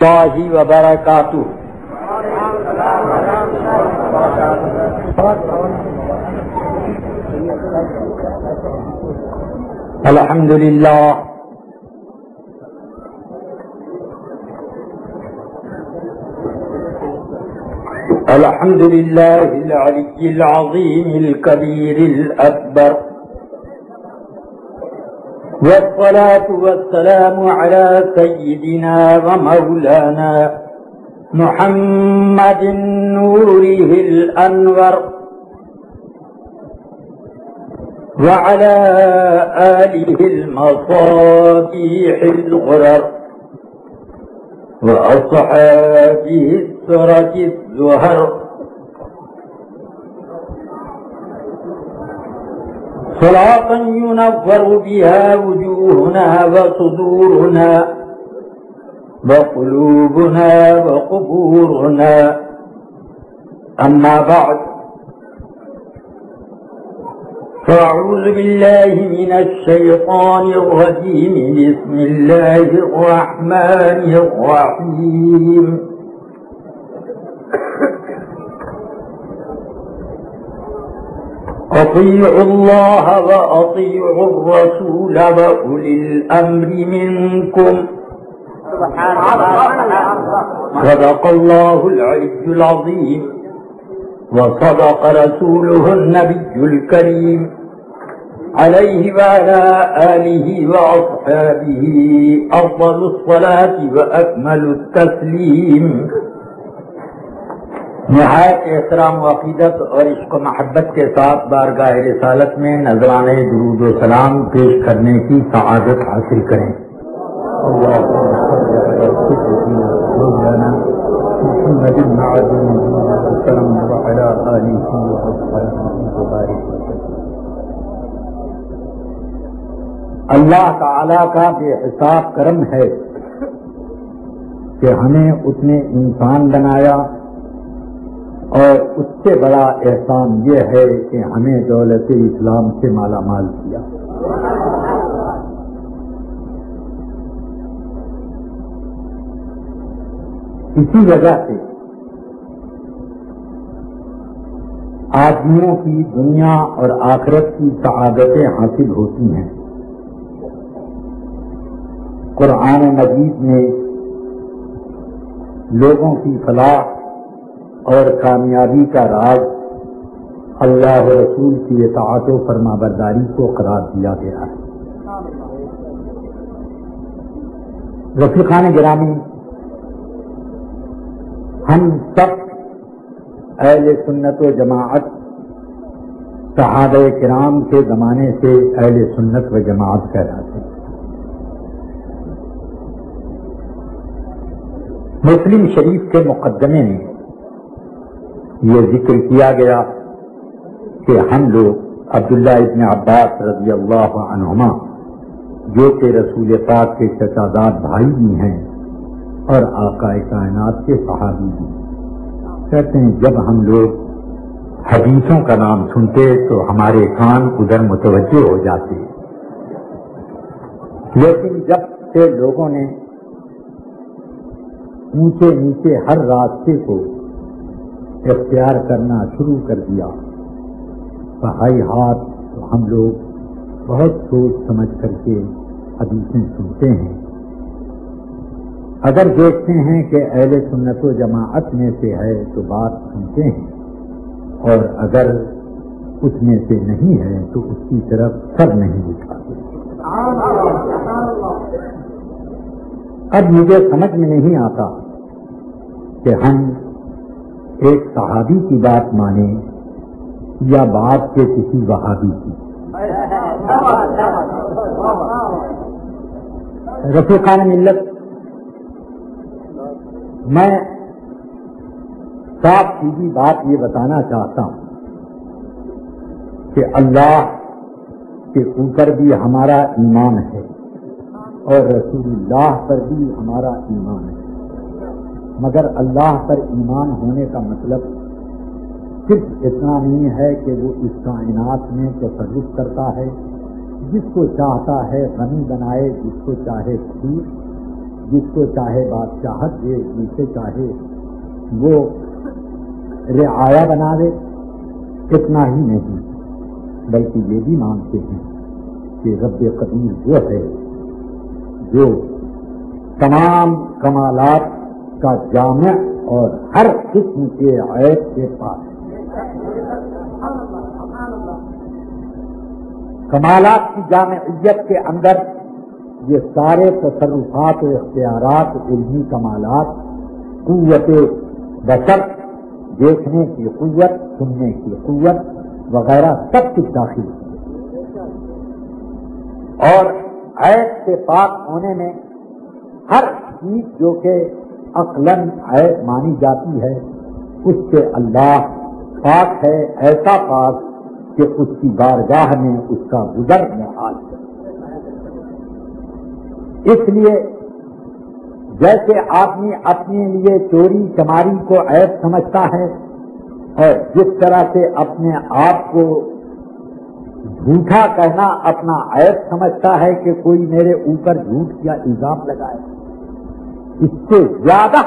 اللہ وبرکاتہ۔ الحمد للہ الحمد للہ العلی العظیم الکبیر الاکبر، والصلاة والسلام على سيدنا ومولانا محمد نوره الأنور، وعلى آله المصابيح الغرر، وأصحابه السرة الزهر، صلاة ينور بها وجوهنا وصدورنا وقلوبنا وقبورنا، أما بعد، فأعوذ بالله من الشيطان الرجيم، بسم الله الرحمن الرحيم، أطيعوا الله وأطيعوا الرسول وأولي الأمر منكم، صدق الله العلي العظيم، وصدق رسوله النبي الكريم، عليه وعلى آله وأصحابه أفضل الصلاة وأكمل التسليم۔ نہایت احترام و عقیدت اور عشق و محبت کے ساتھ بارگاہ رسالت میں نذرانے درود و سلام پیش کرنے کی سعادت حاصل کریں۔ اللہ تعالی کا بے حساب کرم ہے کہ ہمیں اس نے انسان بنایا، اور اس سے بڑا احسان یہ ہے کہ ہمیں دولت اسلام سے مالا مال کیا۔ اسی وجہ سے آدمیوں کی دنیا اور آخرت کی سعادتیں حاصل ہوتی ہیں۔ قرآن مجید میں لوگوں کی فلاح اور کامیابی کا راز اللہ و رسول کی اطاعت و فرمانبرداری کو قرار دیا گیا ہے۔ رفیقان گرامی، ہم سب اہل سنت و جماعت صحابہ کرام کے زمانے سے اہل سنت و جماعت کہلاتے ہیں۔ مسلم شریف کے مقدمے میں یہ ذکر کیا گیا کہ ہم لوگ عبداللہ ابن عباس رضی اللہ عنہما، جو کہ رسول پاک کے چچاداد بھائی بھی ہیں اور آقا کائنات کے صحابی بھی، کہتے ہیں جب ہم لوگ حدیثوں کا نام سنتے تو ہمارے کان ادھر متوجہ ہو جاتے، لیکن جب سے لوگوں نے اونچے نیچے ہر راستے کو اختیار کرنا شروع کر دیا، بہائی ہاتھ تو ہم لوگ بہت سوچ سمجھ کر کے حدیثیں سنتے ہیں۔ اگر دیکھتے ہیں کہ اہل سنت و جماعت میں سے ہے تو بات سنتے ہیں، اور اگر اس میں سے نہیں ہے تو اس کی طرف سر نہیں اٹھاتے۔ اب مجھے سمجھ میں نہیں آتا کہ ہم ایک صحابی کی بات مانیں یا بات کے کسی وہابی کی۔ رفیقان ملت، میں صاف سیدھی بات یہ بتانا چاہتا ہوں کہ اللہ کے اوپر بھی ہمارا ایمان ہے اور رسول اللہ پر بھی ہمارا ایمان ہے، مگر اللہ پر ایمان ہونے کا مطلب صرف اتنا نہیں ہے کہ وہ اس کائنات میں تصرف کرتا ہے، جس کو چاہتا ہے غنی بنائے، جس کو چاہے فقیر، جس کو چاہے بادشاہت دے، جسے چاہے وہ رعایا بنا دے، اتنا ہی نہیں بلکہ یہ بھی مانتے ہیں کہ رب قدیر وہ ہے جو تمام کمالات کا جامع اور ہر قسم کے عیب کے پاس کمالات کی جامعیت کے اندر یہ سارے تصرفات و اختیارات، علمی کمالات، قوت بصر، دیکھنے کی قوت، سننے کی قوت وغیرہ سب کچھ داخل ہے، اور عیب سے پاک ہونے میں ہر چیز جو کہ عقلاً عیب مانی جاتی ہے اس سے اللہ پاک ہے، ایسا پاک کہ اس کی بارگاہ میں اس کا گزر محال ہے۔ اس لیے جیسے آدمی اپنے لیے چوری چماری کو عیب سمجھتا ہے اور جس طرح سے اپنے آپ کو جھوٹا کہنا اپنا عیب سمجھتا ہے کہ کوئی میرے اوپر جھوٹ یا الزام لگائے، اس سے زیادہ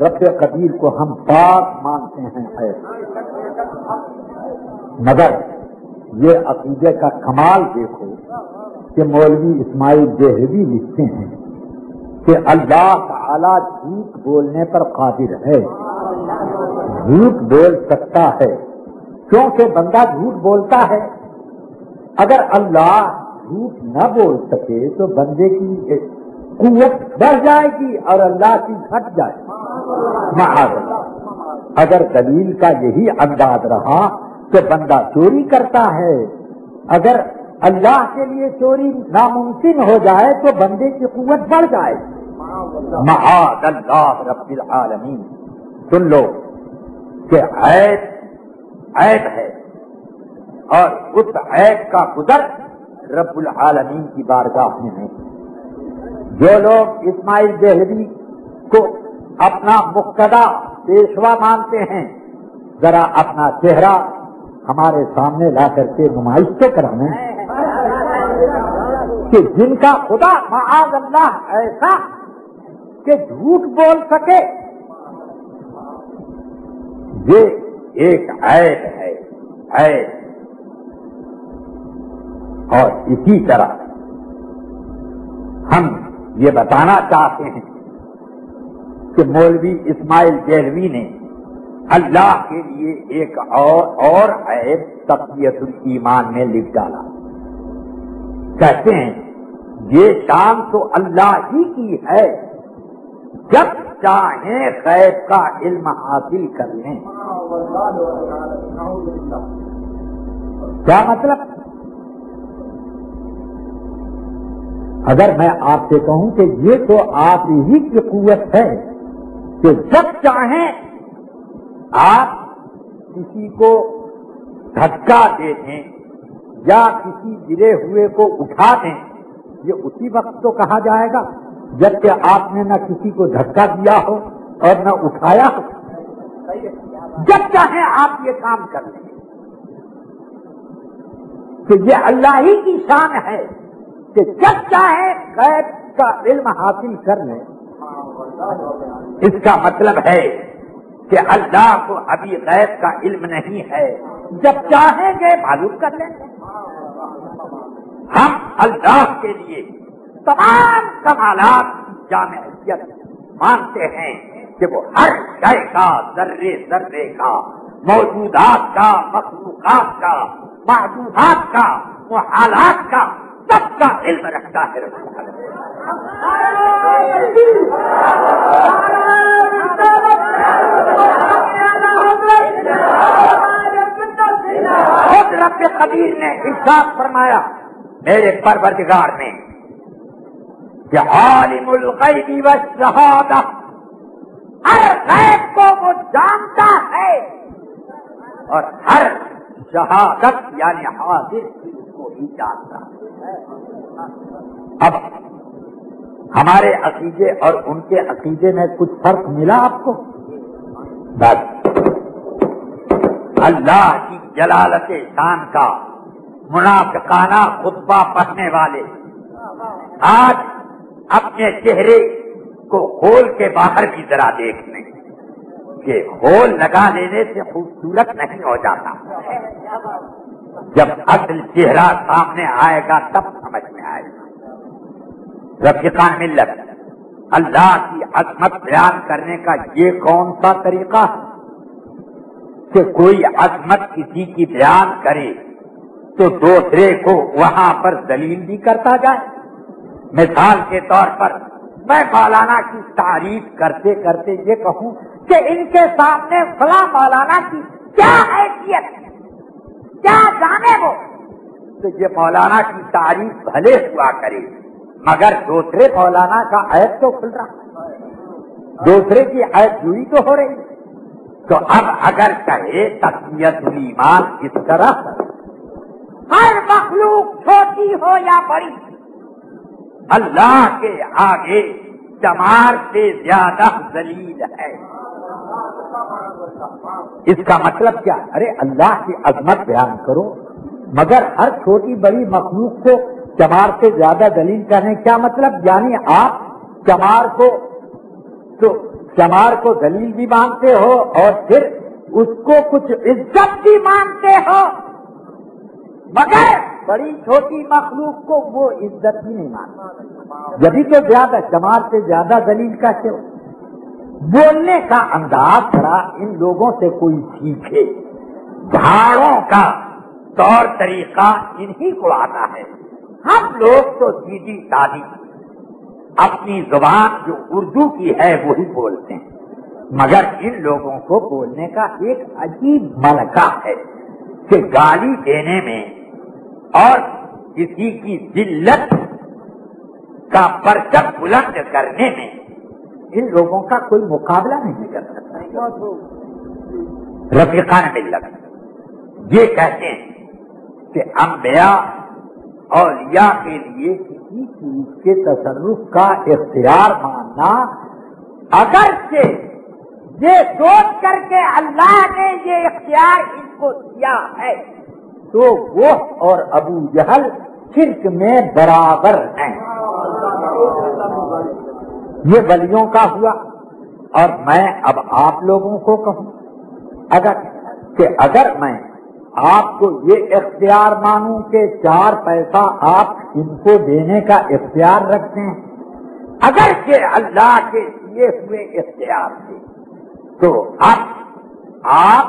رب قدیر کو ہم پاک مانتے ہیں عیب۔ مگر یہ عقیدے کا کمال دیکھو کہ مولوی اسماعیل دہلوی لکھتے ہیں کہ اللہ تعالی جھوٹ بولنے پر قادر ہے، جھوٹ بول سکتا ہے، کیونکہ بندہ جھوٹ بولتا ہے۔ اگر اللہ جھوٹ نہ بول سکے تو بندے کی قوت بڑھ جائے گی اور اللہ کی گھٹ جائے گی، معاذ اللہ۔ اگر دلیل کا یہی انداز رہا کہ بندہ چوری کرتا ہے، اگر اللہ کے لیے چوری ناممکن ہو جائے تو بندے کی قوت بڑھ جائے گی، معاذ اللہ رب العالمین۔ سن لو کہ عیب ہے اور اس عیب کا گزر رب العالمین کی بارگاہ میں ہے۔ جو لوگ اسماعیل دہلوی کو اپنا مقتدا پیشوا مانتے ہیں، ذرا اپنا چہرہ ہمارے سامنے لا کر کے نمائش سے کرانا کہ جن کا خدا معاذ اللہ ایسا کہ جھوٹ بول سکے، یہ ایک عیب ہے، عیب۔ اور اسی طرح ہم یہ بتانا چاہتے ہیں کہ مولوی اسماعیل دہلوی نے اللہ کے لیے ایک اور عیب تقویت الایمان میں لکھ ڈالا۔ کہتے ہیں یہ شان تو اللہ ہی کی ہے، جب چاہیں غیب کا علم حاصل کر لیں۔ کیا مطلب؟ اگر میں آپ سے کہوں کہ یہ تو آپ ہی کی قوت ہے کہ جب چاہیں آپ کسی کو دھکا دے دیں یا کسی گرے ہوئے کو اٹھا دیں، یہ اسی وقت تو کہا جائے گا جبکہ آپ نے نہ کسی کو دھکا دیا ہو اور نہ اٹھایا ہو۔ جب چاہیں آپ یہ کام کر لیں کہ یہ اللہ ہی کی شان ہے کہ جب چاہے غیب کا علم حاصل کر لیں۔ اس کا مطلب ہے کہ اللہ کو ابھی غیب کا علم نہیں ہے، جب چاہیں گے معلوم کر لیں۔ ہم اللہ کے لیے تمام کمالات جامعیت مانتے ہیں کہ وہ ہر شے کا، ذرے ذرے کا، موجودات کا، مخلوقات کا، محدودات کا، محالات کا، سب کا علم رکھتا ہے۔ خود رب قدیر نے ارشاد فرمایا میرے پروردگار نے کہ عالم الغیب والشہادہ، ہر غیب کو وہ جانتا ہے اور ہر شہادت یعنی حاضر چیز کو بھی جانتا ہے۔ اب ہمارے عقیدے اور ان کے عقیدے میں کچھ فرق ملا آپ کو؟ بس اللہ کی جلالت شان کا منافقانہ خطبہ پڑھنے والے آج اپنے چہرے کو کھول کے باہر بھی ذرا دیکھ لیں کہ کھول لگا لینے سے خوبصورت نہیں ہو جاتا. جب اصل چہرہ سامنے آئے گا تب سمجھ میں آئے گا. رفیقان ملت، اللہ کی عظمت بیان کرنے کا یہ کون سا طریقہ ہے کہ کوئی عظمت کسی کی بیان کرے تو دوسرے کو وہاں پر ذلیل بھی کرتا جائے. مثال کے طور پر میں مولانا کی تعریف کرتے کرتے یہ کہوں کہ ان کے سامنے فلاں مولانا کی کیا حیثیت ہے، کیا جانے وہ، تو یہ مولانا کی تعریف بھلے ہوا کرے مگر دوسرے مولانا کا عیب تو کھل رہا، دوسرے کی عیب جوئی تو ہو رہی. تو اب اگر کہے تقویت الایمان اس طرح ہر مخلوق چھوٹی ہو یا بڑی اللہ کے آگے چمار سے زیادہ ذلیل ہے، اس کا مطلب کیا؟ ارے اللہ کی عظمت بیان کرو مگر ہر چھوٹی بڑی مخلوق کو چمار سے زیادہ ذلیل کرنے کیا مطلب؟ یعنی آپ چمار کو ذلیل بھی مانتے ہو اور پھر اس کو کچھ عزت بھی مانتے ہو مگر بڑی چھوٹی مخلوق کو وہ عزت بھی نہیں مانتے. جبھی تو زیادہ چمار سے زیادہ ذلیل کا کیوں؟ بولنے کا انداز تھوڑا ان لوگوں سے کوئی سیکھے. جھاڑوں کا طور طریقہ انہی کو آتا ہے. ہم لوگ تو سیدھی سادی اپنی زبان جو اردو کی ہے وہی بولتے ہیں مگر ان لوگوں کو بولنے کا ایک عجیب ملکہ ہے کہ گالی دینے میں اور کسی کی ذلت کا پرچم بلند کرنے میں ان لوگوں کا کوئی مقابلہ نہیں کر سکتا. رفیقان ملت یہ کہتے ہیں کہ انبیاء اولیاء کے لیے کسی چیز کے تصرف کا اختیار ماننا اگرچہ یہ سوچ کر کے اللہ نے یہ اختیار ان کو دیا ہے تو وہ اور ابو جہل شرک میں برابر ہیں. یہ ولیوں کا ہوا. اور میں اب آپ لوگوں کو کہوں اگر میں آپ کو یہ اختیار مانوں کہ 4 پیسہ آپ ان کو دینے کا اختیار رکھتے ہیں اگر کہ اللہ کے دیے ہوئے اختیار سے، تو اب آپ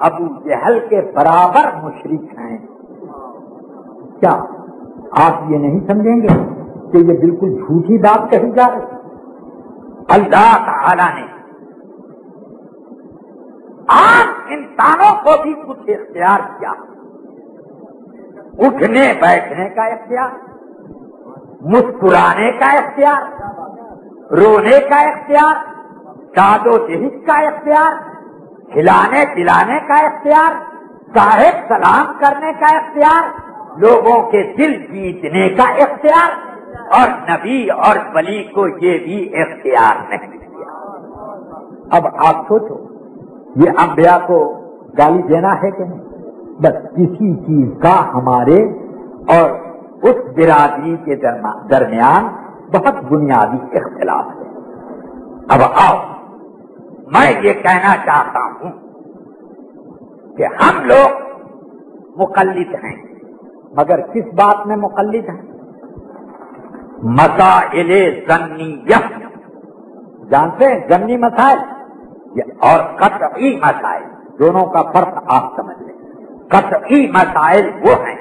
ابو جہل کے برابر مشرک ہیں. کیا آپ یہ نہیں سمجھیں گے کہ یہ بالکل جھوٹی بات کہی جا رہی؟ اللہ تعالی نے عام انسانوں کو بھی کچھ اختیار کیا. اٹھنے بیٹھنے کا اختیار، مسکرانے کا اختیار، رونے کا اختیار، داد و دہش کا اختیار، کھلانے پلانے کا اختیار، صاحب سلام کرنے کا اختیار، لوگوں کے دل جیتنے کا اختیار، اور نبی اور ولی کو یہ بھی اختیار نہیں دیا. اب آپ سوچو یہ انبیاء کو گالی دینا ہے کہ نہیں؟ بس کسی چیز کا ہمارے اور اس برادری کے درمیان بہت بنیادی اختلاف ہے. اب آؤ میں یہ کہنا چاہتا ہوں کہ ہم لوگ مقلد ہیں مگر کس بات میں مقلد ہیں؟ مسائل ظنیہ، جانتے ہیں ظنی مسائل اور قطعی مسائل، دونوں کا فرق آپ سمجھ لیں. قطعی مسائل وہ ہیں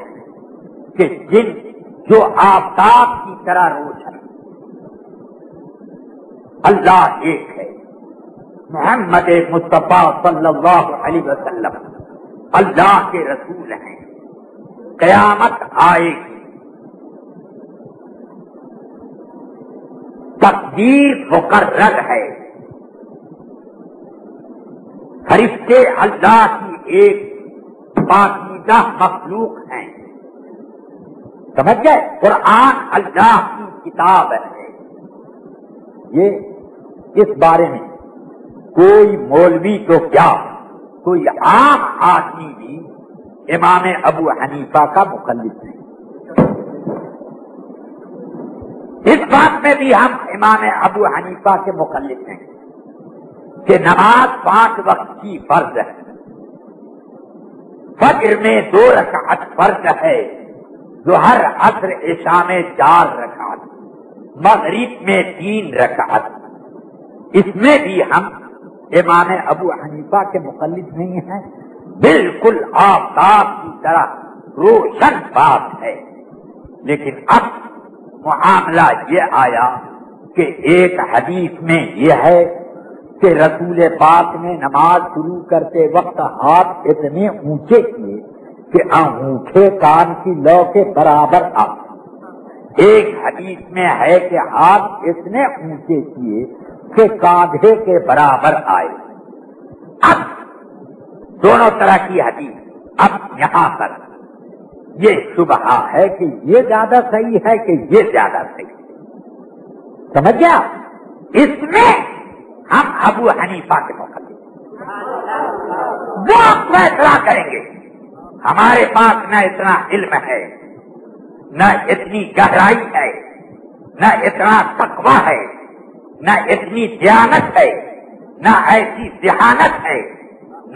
کہ جو آفتاب کی طرح روشن، اللہ ایک ہے، محمد مصطفیٰ صلی اللہ علیہ وسلم اللہ کے رسول ہیں، قیامت آئے گی، تقدیر مقرر ہے، فرشتے اللہ کی ایک پاکیزہ مخلوق ہیں. سمجھ گئے؟ قرآن اللہ کی کتاب ہے. یہ اس بارے میں کوئی مولوی تو کیا کوئی عام آدمی بھی امام ابو حنیفہ کا مقلد نہیں. اس بات میں بھی ہم امام ابو حنیفہ کے مخالف ہیں کہ نماز 5 وقت کی فرض ہے. فجر میں 2 رکعت فرض ہے، ظہر عصر عشاء میں 4 رکعت، مغرب میں 3 رکعت. اس میں بھی ہم امام ابو حنیفہ کے مخالف نہیں ہیں، بالکل آفتاب کی طرح روشن بات ہے. لیکن اب معاملہ یہ آیا کہ ایک حدیث میں یہ ہے کہ رسول پاک نے نماز شروع کرتے وقت ہاتھ اتنے اونچے کیے کہ انگوٹھے کان کی لو کے برابر آ. ایک حدیث میں ہے کہ ہاتھ اتنے اونچے کیے کہ کاندھے کے برابر آئے. اب دونوں طرح کی حدیث. اب یہاں پر یہ شبہہ ہے کہ یہ زیادہ صحیح ہے کہ یہ زیادہ صحیح ہے. سمجھ گیا؟ اس میں ہم ابو حنیفہ کے مخالف وہ فیصلہ کریں گے. ہمارے پاس نہ اتنا علم ہے، نہ اتنی گہرائی ہے، نہ اتنا تقویٰ ہے، نہ اتنی دیانت ہے، نہ ایسی ذہانت ہے،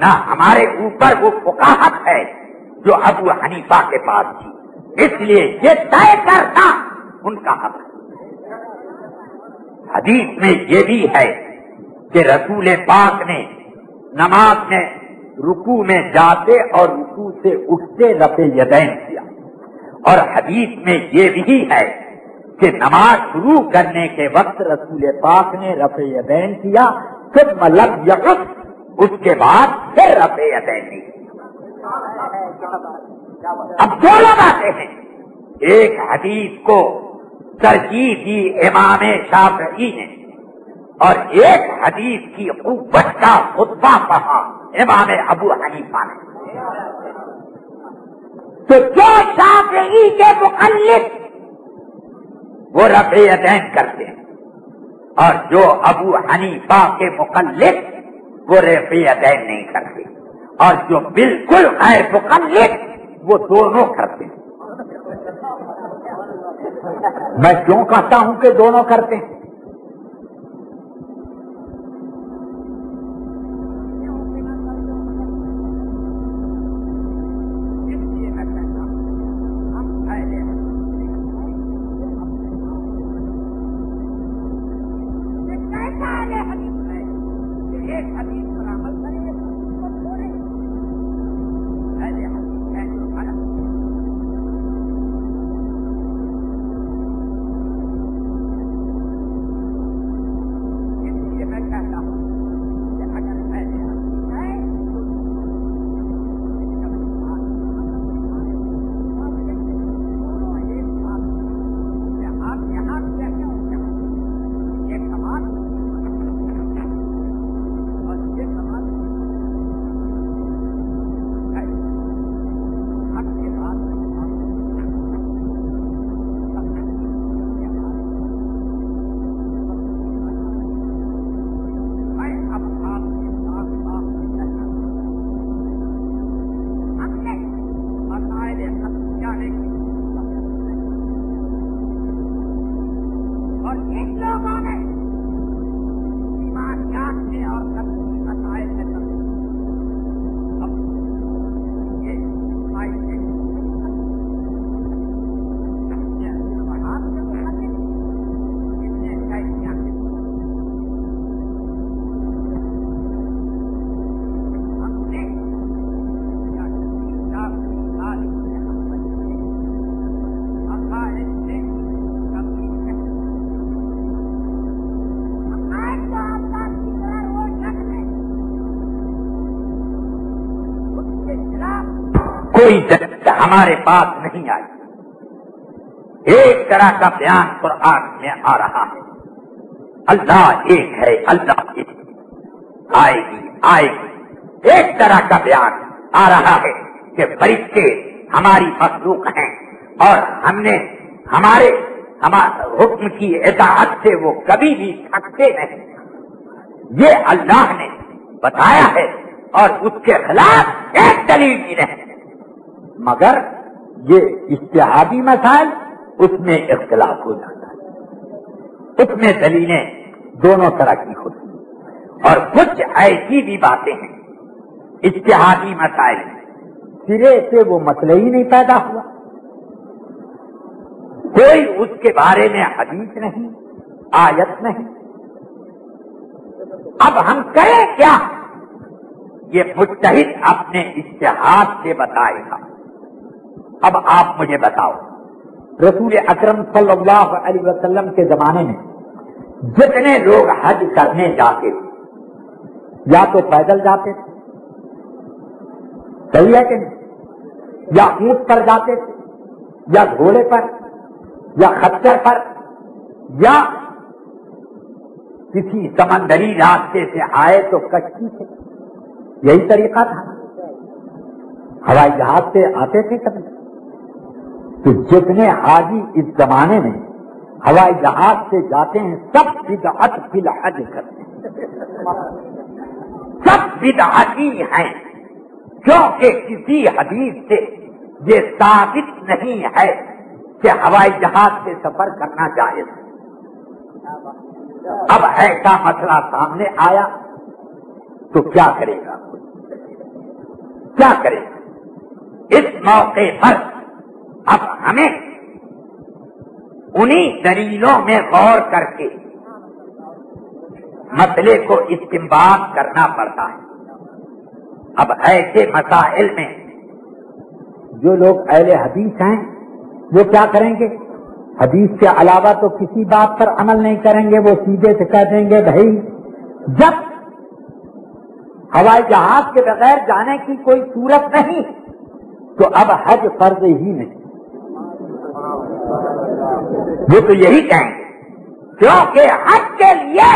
نہ ہمارے اوپر وہ فقاہت ہے جو ابو حنیفہ کے پاس تھی. اس لیے یہ طے کرنا ان کا حق ہے. حدیث میں یہ بھی ہے کہ رسول پاک نے نماز میں رکوع میں جاتے اور رکوع سے اٹھتے رفع یدین کیا. اور حدیث میں یہ بھی ہے کہ نماز شروع کرنے کے وقت رسول پاک نے رفع یدین کیا، پھر لم یقف، اس کے بعد پھر رفع یدین نہیں. اب دونوں باتیں ہیں. ایک حدیث کو ترجیح دی امام شافعی نے اور ایک حدیث کی قوت کا خطبہ پڑھا امام ابو حنیفہ نے. تو جو شافعی کے مخالف وہ رفع یدین کرتے ہیں اور جو ابو حنیفہ کے مخالف وہ رفع یدین نہیں کرتے، اور جو بالکل غیر مخالف وہ دونوں کرتے ہیں. میں کیوں کہتا ہوں کہ دونوں کرتے ہیں؟ کوئی دلیل ہمارے پاس نہیں آئی. ایک طرح کا بیان قرآن میں آ رہا ہے، اللہ ایک ہے، اللہ ایک آئے گی. ایک طرح کا بیان آ رہا ہے کہ فرشتے ہماری مخلوق ہیں اور ہم نے ہمارے حکم کی اطاعت سے وہ کبھی بھی تھکتے نہیں. یہ اللہ نے بتایا ہے اور اس کے خلاف ایک دلیل بھی نہیں. مگر یہ اجتہادی مسائل اس میں اختلاف ہو جاتا ہے. اس میں دلیلیں دونوں طرح کی ہوتی ہیں، اور کچھ ایسی بھی باتیں ہیں اجتہادی مسائل میں سرے سے وہ مسئلہ ہی نہیں پیدا ہوا، کوئی اس کے بارے میں حدیث نہیں، آیت نہیں، اب ہم کریں کیا؟ یہ مجتہد اپنے اجتہاد سے بتائے گا۔ اب آپ مجھے بتاؤ، رسول اکرم صلی اللہ علیہ وسلم کے زمانے میں جتنے لوگ حج کرنے جاتے تھے یا تو پیدل جاتے تھے، صحیح ہے کہ نہیں، یا اونٹ پر جاتے تھے، یا گھوڑے پر، یا خچر پر، یا کسی سمندری راستے سے آئے تو کشتی سے، یہی طریقہ تھا۔ ہوائی جہاز سے آتے تھے کبھی؟ تو جتنے حاجی اس زمانے میں ہوائی جہاز سے جاتے ہیں سب بدعت فی الحج کرتے ہیں، سب بدعتی ہیں، کیونکہ کسی حدیث سے یہ ثابت نہیں ہے کہ ہوائی جہاز سے سفر کرنا جائز ہے۔ اب ایسا مسئلہ سامنے آیا تو کیا کرے گا؟ کیا کرے گا؟ اس موقع پر اب ہمیں انہی دلیلوں میں غور کر کے مسئلے کو استنباط کرنا پڑتا ہے۔ اب ایسے مسائل میں جو لوگ اہل حدیث ہیں وہ کیا کریں گے؟ حدیث کے علاوہ تو کسی بات پر عمل نہیں کریں گے، وہ سیدھے سے کہہ دیں گے بھائی جب ہوائی جہاز کے بغیر جانے کی کوئی صورت نہیں تو اب حج فرض ہی نہیں، وہ تو یہی کہیں گے، کیونکہ حج کے لیے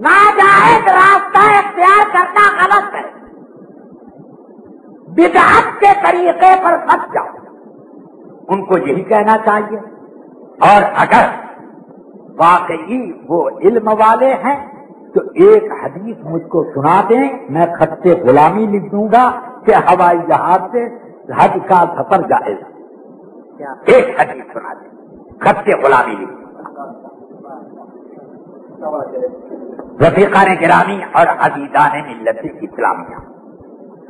ناجائز راستہ اختیار کرنا غلط ہے، بدعت کے طریقے پر مت جاؤ، ان کو یہی کہنا چاہیے۔ اور اگر واقعی وہ علم والے ہیں تو ایک حدیث مجھ کو سنا دیں، میں خط غلامی لکھ دوں گا کہ ہوائی جہاز سے حج کا سفر جائز ہے، ایک حدیث سنا دیں، خط غلامی لکھ دوں گا۔ رفیقان گرامی اور عزیزان ملت اسلامیہ،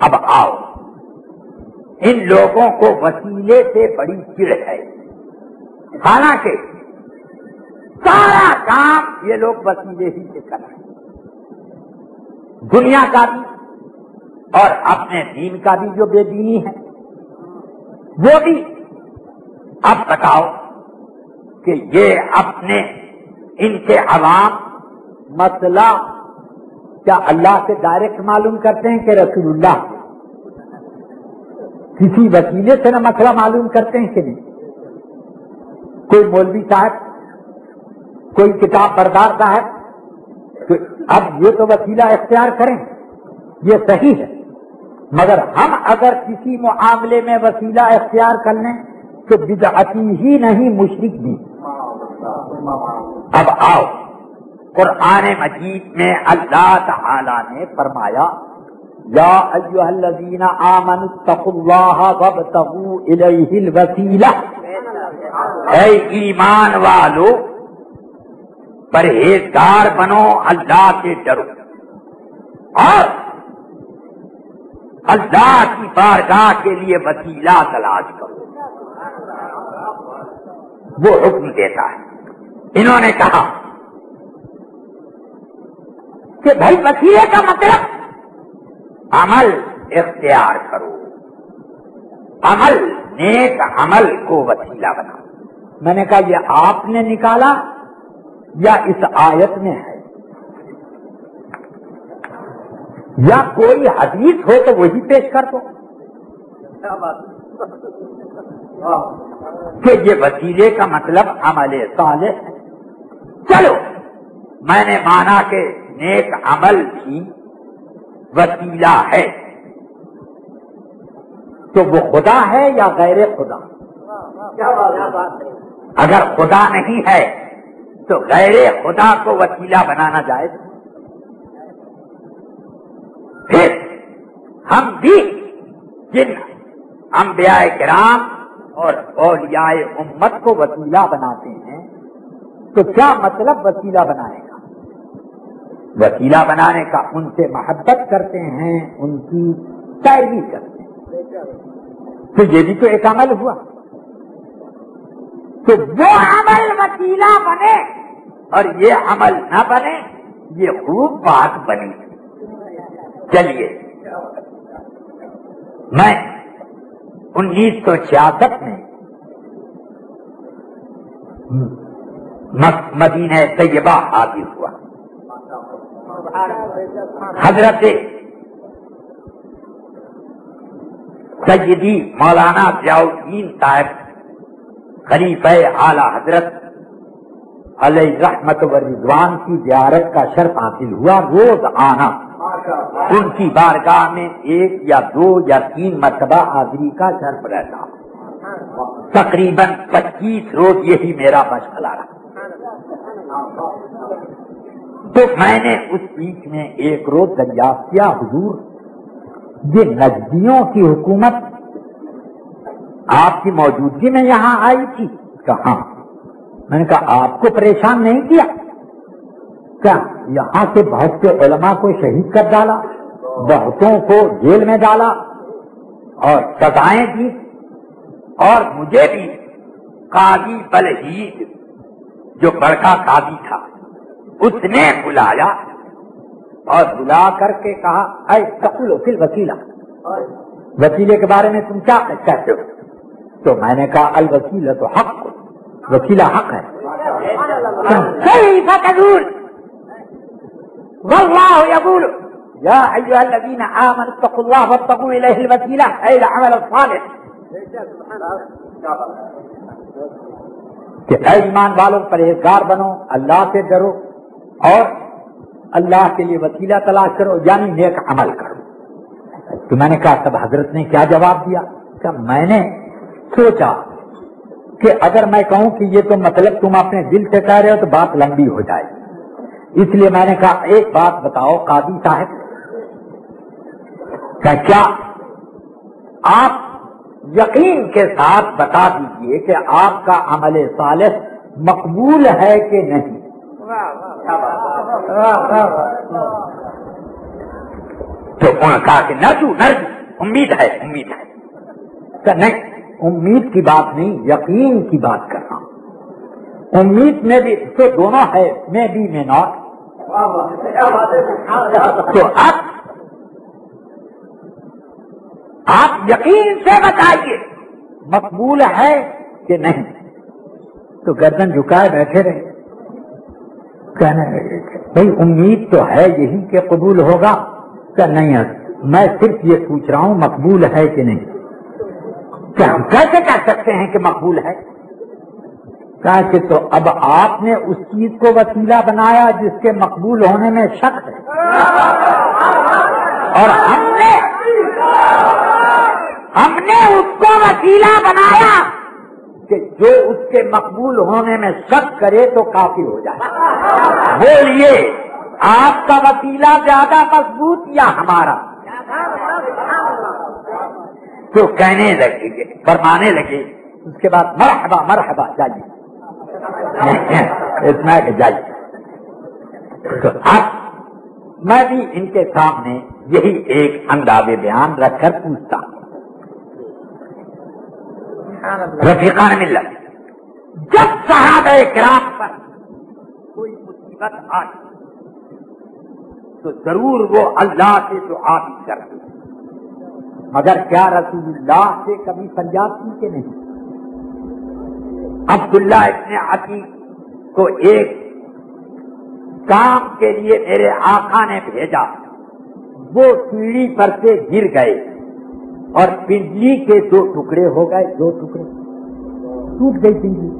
اب آؤ، ان لوگوں کو وسیلے سے بڑی چڑ ہے، حالانکہ سارا کام یہ لوگ وسیلے ہی سے کر رہے ہیں، دنیا کا بھی اور اپنے دین کا بھی جو بے دینی ہے وہ بھی۔ اب بتاؤ کہ یہ اپنے ان کے عوام مسئلہ کیا اللہ سے ڈائریکٹ معلوم کرتے ہیں کہ رسول اللہ کسی وسیلے سے نہ مسئلہ معلوم کرتے ہیں کہ نہیں؟ کوئی مولوی صاحب، کوئی کتاب بردار صاحب، تو اب یہ تو وسیلہ اختیار کریں، یہ صحیح ہے، مگر ہم اگر کسی معاملے میں وسیلہ اختیار کر لیں تو بدعتی ہی نہیں، مشرک بھی۔ اب آؤ، قرآن مجید میں اللہ تعالی نے فرمایا یا ایھا الذین آمنوا اتقوا اللہ وابتغوا الیہ الوسیلہ، اے ایمان والو پرہیزگار بنو، اللہ سے ڈرو اور اللہ کی بارگاہ کے لیے وسیلہ تلاش کرو، وہ حکم دیتا ہے۔ انہوں نے کہا کہ بھائی وسیلے کا مطلب عمل اختیار کرو، عمل، نیک عمل کو وسیلہ بناؤ۔ میں نے کہا یہ آپ نے نکالا یا اس آیت میں ہے، یا کوئی حدیث ہو تو وہی پیش کر دو کہ یہ وسیلے کا مطلب عمل صالح ہے۔ چلو میں نے مانا کہ نیک عمل بھی وسیلہ ہے، تو وہ خدا ہے یا غیر خدا؟ اگر خدا نہیں ہے تو غیر خدا کو وسیلہ بنانا جائز۔ پھر ہم بھی جن انبیاء کرام اور اولیاء امت کو وسیلہ بناتے ہیں تو کیا مطلب وسیلہ بنانے کا؟ وسیلہ بنانے کا ان سے محبت کرتے ہیں، ان کی پیروی کرتے ہیں، تو یہ بھی تو ایک عمل ہوا۔ تو وہ عمل وسیلہ بنے اور یہ عمل نہ بنے، یہ خوب بات بنی۔ چلیے، میں 1966 میں مدینہ طیبہ حاضر ہوا۔ حضرت سیدی مولانا ضیاء الدین صاحب خلیفہ اعلی حضرت علیہ رحمت و رضوان کی زیارت کا شرف حاصل ہوا۔ روز آنا ان کی بارگاہ میں 1 یا 2 یا 3 مرتبہ حاضری کا شرف رہتا، تقریباً 25 روز یہی میرا مشغلہ رہا۔ تو میں نے اس بیچ میں ایک روز دریافت کیا، حضور یہ نجدیوں کی حکومت آپ کی موجودگی میں یہاں آئی تھی؟ کہاں؟ میں نے کہا آپ کو پریشان نہیں کیا کیا؟ یہاں سے بہت سے علماء کو شہید کر ڈالا، بہتوں کو جیل میں ڈالا اور سزائیں دی، اور مجھے بھی قاضی بلحید جو بڑکا قاضی تھا اس نے بلایا اور بلا کر کے کہا، اے تقول فی الوسیلہ، وسیلے کے بارے میں تم کیا کہتے ہو؟ تو میں نے کہا الوسیلہ تو حق، وسیلہ حق ہے۔ کیف تقول واللہ یقول یا ایھا الذین آمنوا اتقوا اللہ وابتغوا الیہ الوسیلہ اے العمل الصالح، کہ اے ایمان والوں پرہیزگار بنو، اللہ سے ڈرو اور اللہ کے لیے وسیلہ تلاش کرو، یعنی نیک عمل کرو۔ تو میں نے کہا تب حضرت نے کیا جواب دیا؟ کہ میں نے سوچا کہ اگر میں کہوں کہ یہ تو مطلب تم اپنے دل سے کہہ رہے ہو تو بات لمبی ہو جائے گی، اس لیے میں نے کہا ایک بات بتاؤ قاضی صاحب، کہ کیا آپ یقین کے ساتھ بتا دیجئے کہ آپ کا عمل صالح مقبول ہے کہ نہیں؟ تو انہوں نے کہا کہ نرجو امید ہے، امید ہے۔ کہ نہیں، امید کی بات نہیں، یقین کی بات کر رہا ہوں۔ امید میں بھی تو دونوں ہے، میں بھی میں ناٹ۔ تو اب آپ یقین سے بتائیے مقبول ہے کہ نہیں؟ تو گردن جھکائے بیٹھے رہے، کہنے لگے بھئی امید تو ہے یہی کہ قبول ہوگا۔ کہ نہیں ہے، میں صرف یہ پوچھ رہا ہوں مقبول ہے کہ نہیں۔ کہ ہم کیسے کہہ سکتے ہیں کہ مقبول ہے؟ کہا کہ تو اب آپ نے اس چیز کو وسیلہ بنایا جس کے مقبول ہونے میں شک ہے، اور ہم نے اس کو وسیلہ بنایا کہ جو اس کے مقبول ہونے میں شک کرے تو کافی ہو جائے۔ بولیے آپ کا وسیلہ زیادہ مضبوط یا ہمارا؟ تو کہنے لگے، فرمانے لگے، اس کے بعد مرحبا مرحبا جائیے، اتنا کہ جائیے۔ تو اب میں بھی ان کے سامنے یہی ایک انداز بیان رکھ کر پوچھتا ہوں، رفیقان ملت، جب صحابہ کرام پر کوئی مصیبت آئی تو ضرور وہ اللہ سے دعا بھی کرتے، مگر کیا رسول اللہ سے کبھی فریاد کی کہ نہیں؟ عبداللہ ابن عتیق کو ایک کام کے لیے میرے آقا نے بھیجا، وہ سیڑھی پر سے گر گئے اور پنڈلی کے 2 ٹکڑے ہو گئے، 2 ٹکڑے ٹوٹ گئی پنڈلی۔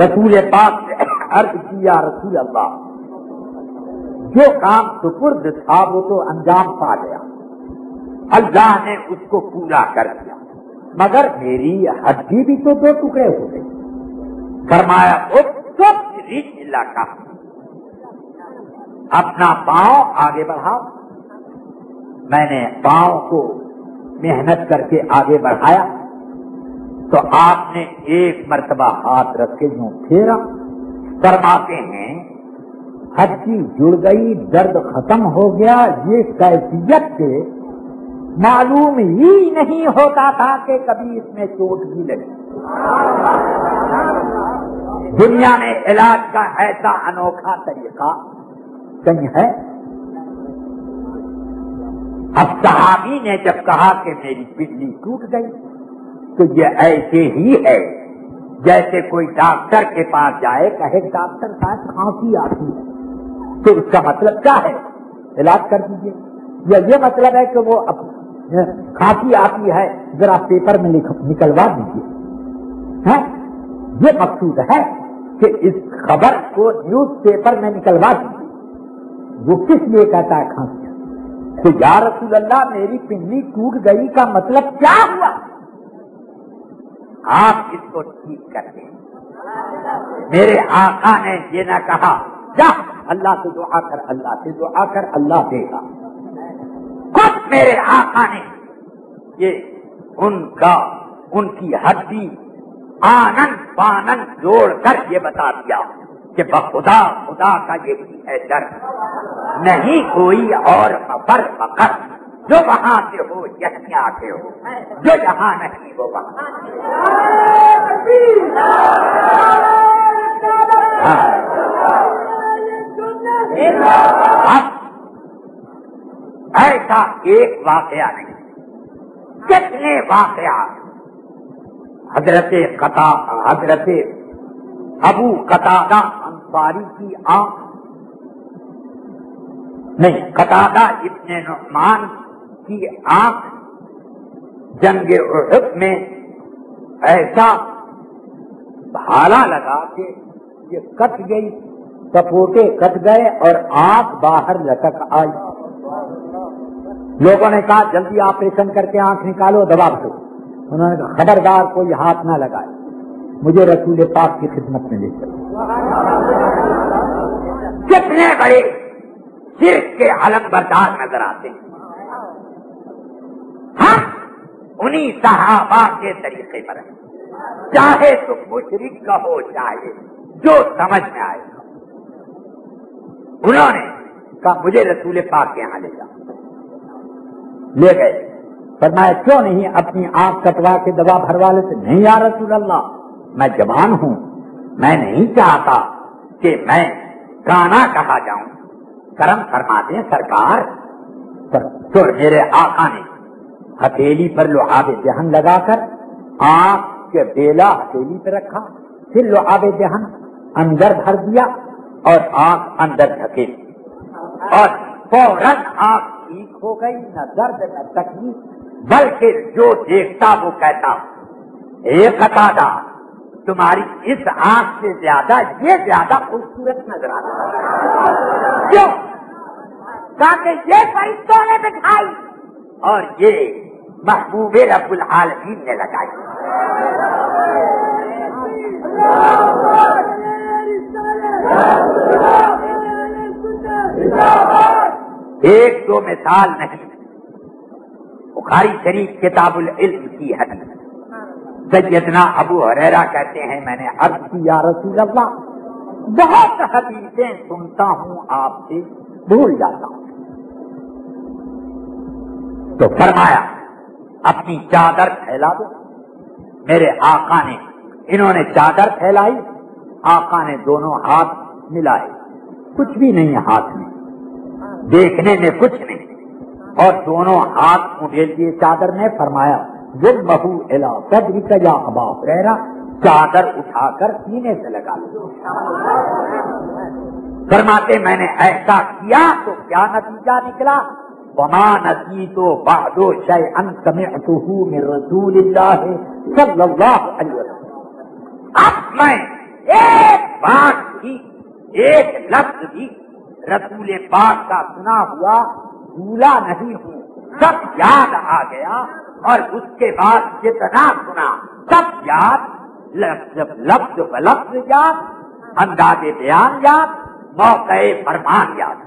رسول پاک نے عرض کیا رسول اللہ، جو کام سپرد تھا وہ تو انجام پا گیا، اللہ نے اس کو پورا کر دیا، مگر میری ہڈی بھی تو 2 ٹکڑے ہو گئے۔ فرمایا علاقہ اپنا پاؤں آگے بڑھاؤ۔ میں نے پاؤں کو محنت کر کے آگے بڑھایا تو آپ نے 1 مرتبہ ہاتھ رکھ کے یوں پھیرا فرماتے ہیں ہڈی جڑ گئی، درد ختم ہو گیا، یہ کیفیت سے معلوم ہی نہیں ہوتا تھا کہ کبھی اس میں چوٹ بھی لگی۔ دنیا میں علاج کا ایسا انوکھا طریقہ کہیں ہے؟ اب صحابی نے جب کہا کہ میری پنڈلی ٹوٹ گئی تو یہ ایسے ہی ہے جیسے کوئی ڈاکٹر کے پاس جائے کہے ڈاکٹر صاحب کھانسی آتی ہے، تو اس کا مطلب کیا ہے؟ علاج کر دیجیے، یا یہ مطلب ہے کہ وہ کھانسی آتی ہے ذرا پیپر میں نکلوا دیجیے؟ یہ مقصود ہے کہ اس خبر کو نیوز پیپر میں نکلوا دیجیے۔ وہ کس لیے کہتا ہے کھانسی؟ تو یا رسول اللہ میری پنڈلی ٹوٹ گئی کا مطلب کیا ہوا؟ آپ اس کو ٹھیک کر دیں۔ میرے آقا نے یہ نہ کہا جا اللہ سے دعا کر، اللہ سے دعا کر، اللہ دے گا۔ خود میرے آقا نے یہ ان کی ہڈی آنن پانن جوڑ کر یہ بتا دیا کہ بخدا خدا کا یہ بھی ہے ڈر، نہیں کوئی اور مفر فقر، جو وہاں سے ہو یہیں آ کے ہو، جو یہاں نہیں وہ وہاں۔ ایسا ایک واقعہ نہیں، کتنے واقعات۔ حضرت ابو قتادہ انصاری کی آنکھ نہیں، قتادہ ابن نعمان کی آنکھ جنگ احد میں ایسا بھالا لگا کہ یہ کٹ گئی، کپوٹے کٹ گئے اور آنکھ باہر لٹک آئی۔ لوگوں نے کہا جلدی آپریشن کر کے آنکھ نکالو، دبا دو۔ انہوں نے کہا خبردار کوئی ہاتھ نہ لگائے، مجھے رسول پاک کی خدمت میں لے چلو۔ کتنے بڑے شرک کے علم بردار نظر آتے ہیں۔ ہم انہی صحابہ کے طریقے پر ہیں، چاہے تو مشرک کا ہو چاہے جو سمجھ میں آئے گا۔ انہوں نے کہا مجھے رسول پاک کے یہاں لے جاؤ، لے گئے۔ فرمایا کیوں نہیں اپنی آنکھ کٹوا کے دوا بھروا لیتے؟ نہیں یا رسول اللہ، میں جوان ہوں، میں نہیں چاہتا کہ میں کانا کہا جاؤں، کرم فرما دیں سرکار۔ تو میرے آقا نے ہتھیلی پر لعاب دہن لگا کر آنکھ کے بیلا ہتھیلی پہ رکھا، پھر لعاب دہن اندر بھر دیا اور آنکھ اندر دھکیلی، اور فوراً آنکھ ٹھیک ہو گئی، نہ درد نہ تکلیف، بلکہ جو دیکھتا وہ کہتا اے قتادہ تمہاری اس آنکھ سے زیادہ یہ زیادہ خوبصورت نظر آتا ہے۔ کیوں؟ تاکہ یہ فرشتوں نے بٹھائی اور یہ محبوب رب العالمین نے لگائی۔ ایک دو مثال نہیں، بخاری شریف کتاب العلم کی حدیث، سیدنا ابو ہریرہ کہتے ہیں میں نے عرض کی یا رسول اللہ بہت حدیثیں سنتا ہوں آپ سے بھول جاتا ہوں، تو فرمایا اپنی چادر پھیلا دو۔ میرے آقا نے، انہوں نے چادر پھیلائی، آقا نے دونوں ہاتھ ملائے، کچھ بھی نہیں ہاتھ میں، دیکھنے میں کچھ نہیں، اور دونوں ہاتھ اڈھیل دیے چادر میں۔ فرمایا ضمہ الی صدرک یا ابا ہریرہ، چادر اٹھا کر سینے سے لگا لو۔ فرماتے میں نے ایسا کیا تو کیا نتیجہ نکلا؟ وما نسیت بعد شیئا سمعته من رسول اللہ صلی اللہ علیہ وسلم۔ اب میں ایک بات بھی، ایک لفظ بھی رسول پاک کا سنا ہوا بھولا نہیں ہوں، سب یاد آ گیا، اور اس کے بعد جتنا سنا سب یاد، لفظ بلفظ یاد، انداز بیان یاد، موقع فرمان یاد،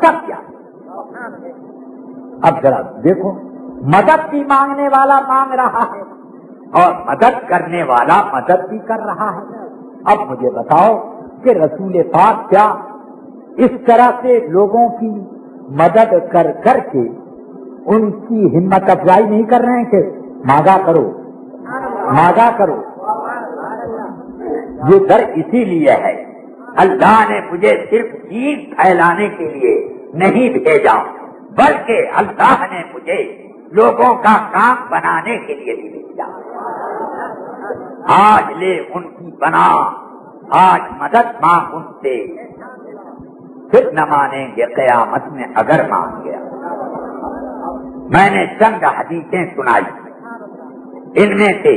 سب یاد۔ اب ذرا دیکھو، مدد بھی مانگنے والا مانگ رہا ہے اور مدد کرنے والا مدد بھی کر رہا ہے، اب مجھے بتاؤ کہ رسول پاک کیا اس طرح سے لوگوں کی مدد کر کر کے ان کی ہمت افزائی نہیں کر رہے ہیں کہ مانگا کرو مانگا کرو؟ یہ در اسی لیے ہے، اللہ نے مجھے صرف دین پھیلانے کے لیے نہیں بھیجا، بلکہ اللہ نے مجھے لوگوں کا کام بنانے کے لیے بھی بھیجا۔ آج لے ان کی بنا، آج مدد مانگ ان سے، پھر نہ مانیں گے قیامت میں اگر مان گیا۔ میں نے چند حدیثیں سنائی، ان میں سے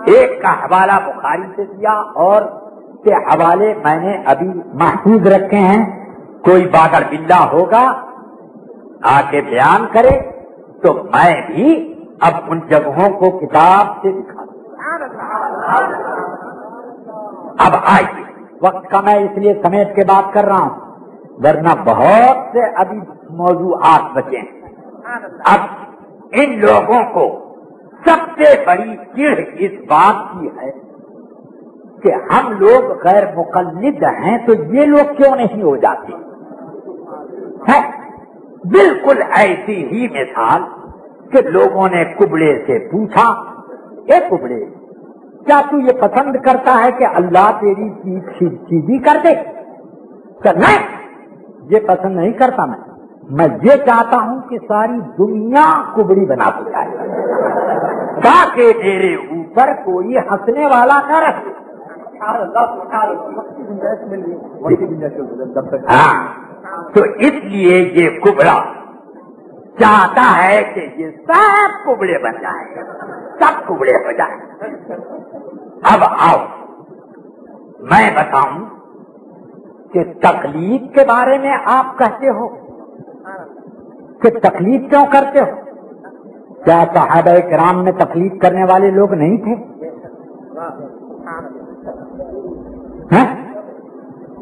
ایک کا حوالہ بخاری سے دیا اور کے حوالے میں نے ابھی محفوظ رکھے ہیں، کوئی باگر بندہ ہوگا آ کے بیان کرے تو میں بھی اب ان جگہوں کو کتاب سے دکھا دوں۔ اب آئیے، وقت کا میں اس لیے سمیٹ کے بات کر رہا ہوں، ورنہ بہت سے ابھی موضوعات بچے ہیں۔ اب ان لوگوں کو سب سے بڑی چڑھ اس بات کی ہے کہ ہم لوگ غیر مقلد ہیں تو یہ لوگ کیوں نہیں ہو جاتے؟ ہے بالکل ایسی ہی مثال کہ لوگوں نے کبڑے سے پوچھا، اے کبڑے کیا تو یہ پسند کرتا ہے کہ اللہ تیری چیز سیدھی کر دے؟ کہ نہیں، یہ پسند نہیں کرتا، میں یہ چاہتا ہوں کہ ساری دنیا کبڑی بنا دے جائے تاکہ میرے اوپر کوئی ہنسنے والا نہ رہے۔ ہاں، تو اس لیے یہ کبڑا چاہتا ہے کہ یہ سب کبڑے بن جائیں، سب کبڑے ہو جائیں۔ اب آؤ میں بتاؤں کہ تقلید کے بارے میں آپ کہتے ہو کہ تقلید کیوں کرتے ہو؟ کیا صحابہ کرام میں تقلید کرنے والے لوگ نہیں تھے؟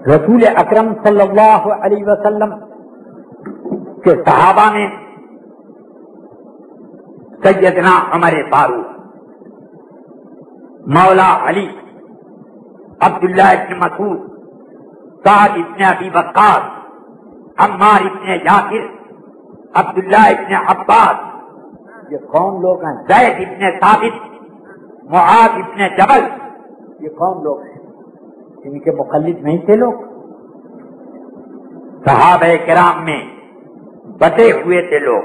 رسول اکرم صلی اللہ علیہ وسلم کے صحابہ میں سیدنا عمر فاروق، مولا علی، عبداللہ ابن مسعود، سعد ابن ابی وقاص، عمار ابن یاسر، عبداللہ ابن عباس، یہ کون لوگ ہیں؟ زید ابن ثابت، معاذ ابن جبل، یہ کون لوگ ہیں؟ ان کے مقلد نہیں تھے لوگ؟ صحابہ کرام میں بٹے ہوئے تھے لوگ،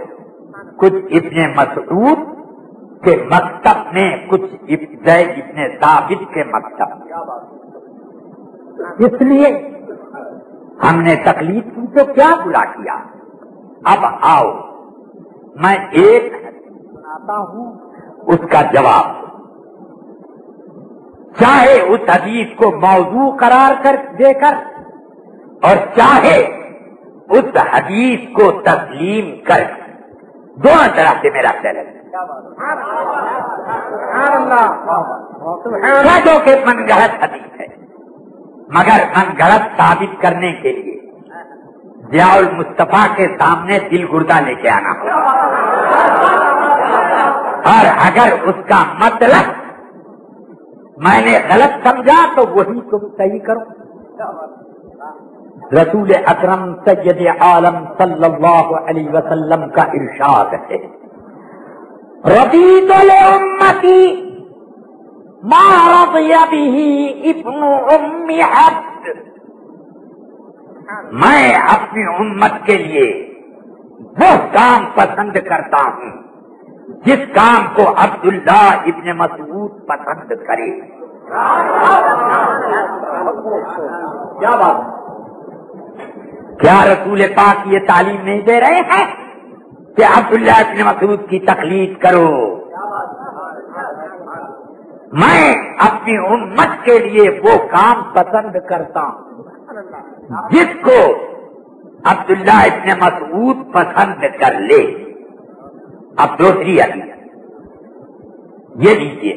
کچھ ابن مسعود کے مکتب میں، کچھ زید ابن ثابت کے مکتب میں۔ اس لیے ہم نے تقلید کی تو کیا برا کیا؟ اب آؤ میں ایک سناتا ہوں، اس کا جواب، چاہے اس حدیث کو موضوع قرار کر دے کر اور چاہے اس حدیث کو تسلیم کر، دونوں طرح سے میرا چیلنج ہے۔ جو کہ من گھڑت حدیث ہے، مگر من گھڑت ثابت کرنے کے لیے ضیاء المصطفیٰ کے سامنے دل گردہ لے کے آنا ہوگا، اور اگر اس کا مطلب میں نے غلط سمجھا تو وہی تم صحیح کرو۔ رسول اکرم سید عالم صلی اللہ علیہ وسلم کا ارشاد ہے، رضیت لامتی ما رضی بہ ابن ام عبد، میں اپنی امت کے لیے وہ کام پسند کرتا ہوں جس کام کو عبداللہ ابن مسعود پسند کرے۔ کیا بات، کیا رسول پاک یہ تعلیم نہیں دے رہے ہیں کہ عبداللہ ابن مسعود کی تقلید کرو؟ میں اپنی امت کے لیے وہ کام پسند کرتا ہوں جس کو عبداللہ ابن مسعود پسند کر لے۔ اب دوسری حدیث یہ لیجیے،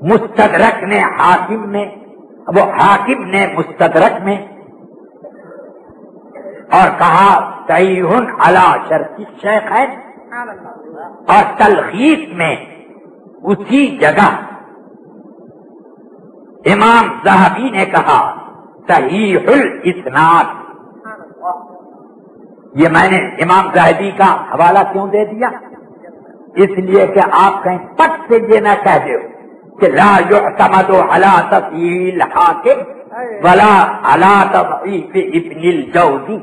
مستدرک نے حاکم نے، وہ حاکم نے مستدرک میں اور کہا صحیح علی شرط الشیخین، اور تلخیص میں اسی جگہ امام ذہبی نے کہا صحیح الاسناد. یہ میں نے امام ذہبی کا حوالہ کیوں دے دیا؟ اس لیے کہ آپ کہیں پٹ سے یہ نہ کہہ دو کہ لا یعتمد علی تصحیح الحاکم ولا علی تضعیف ابن الجوزی.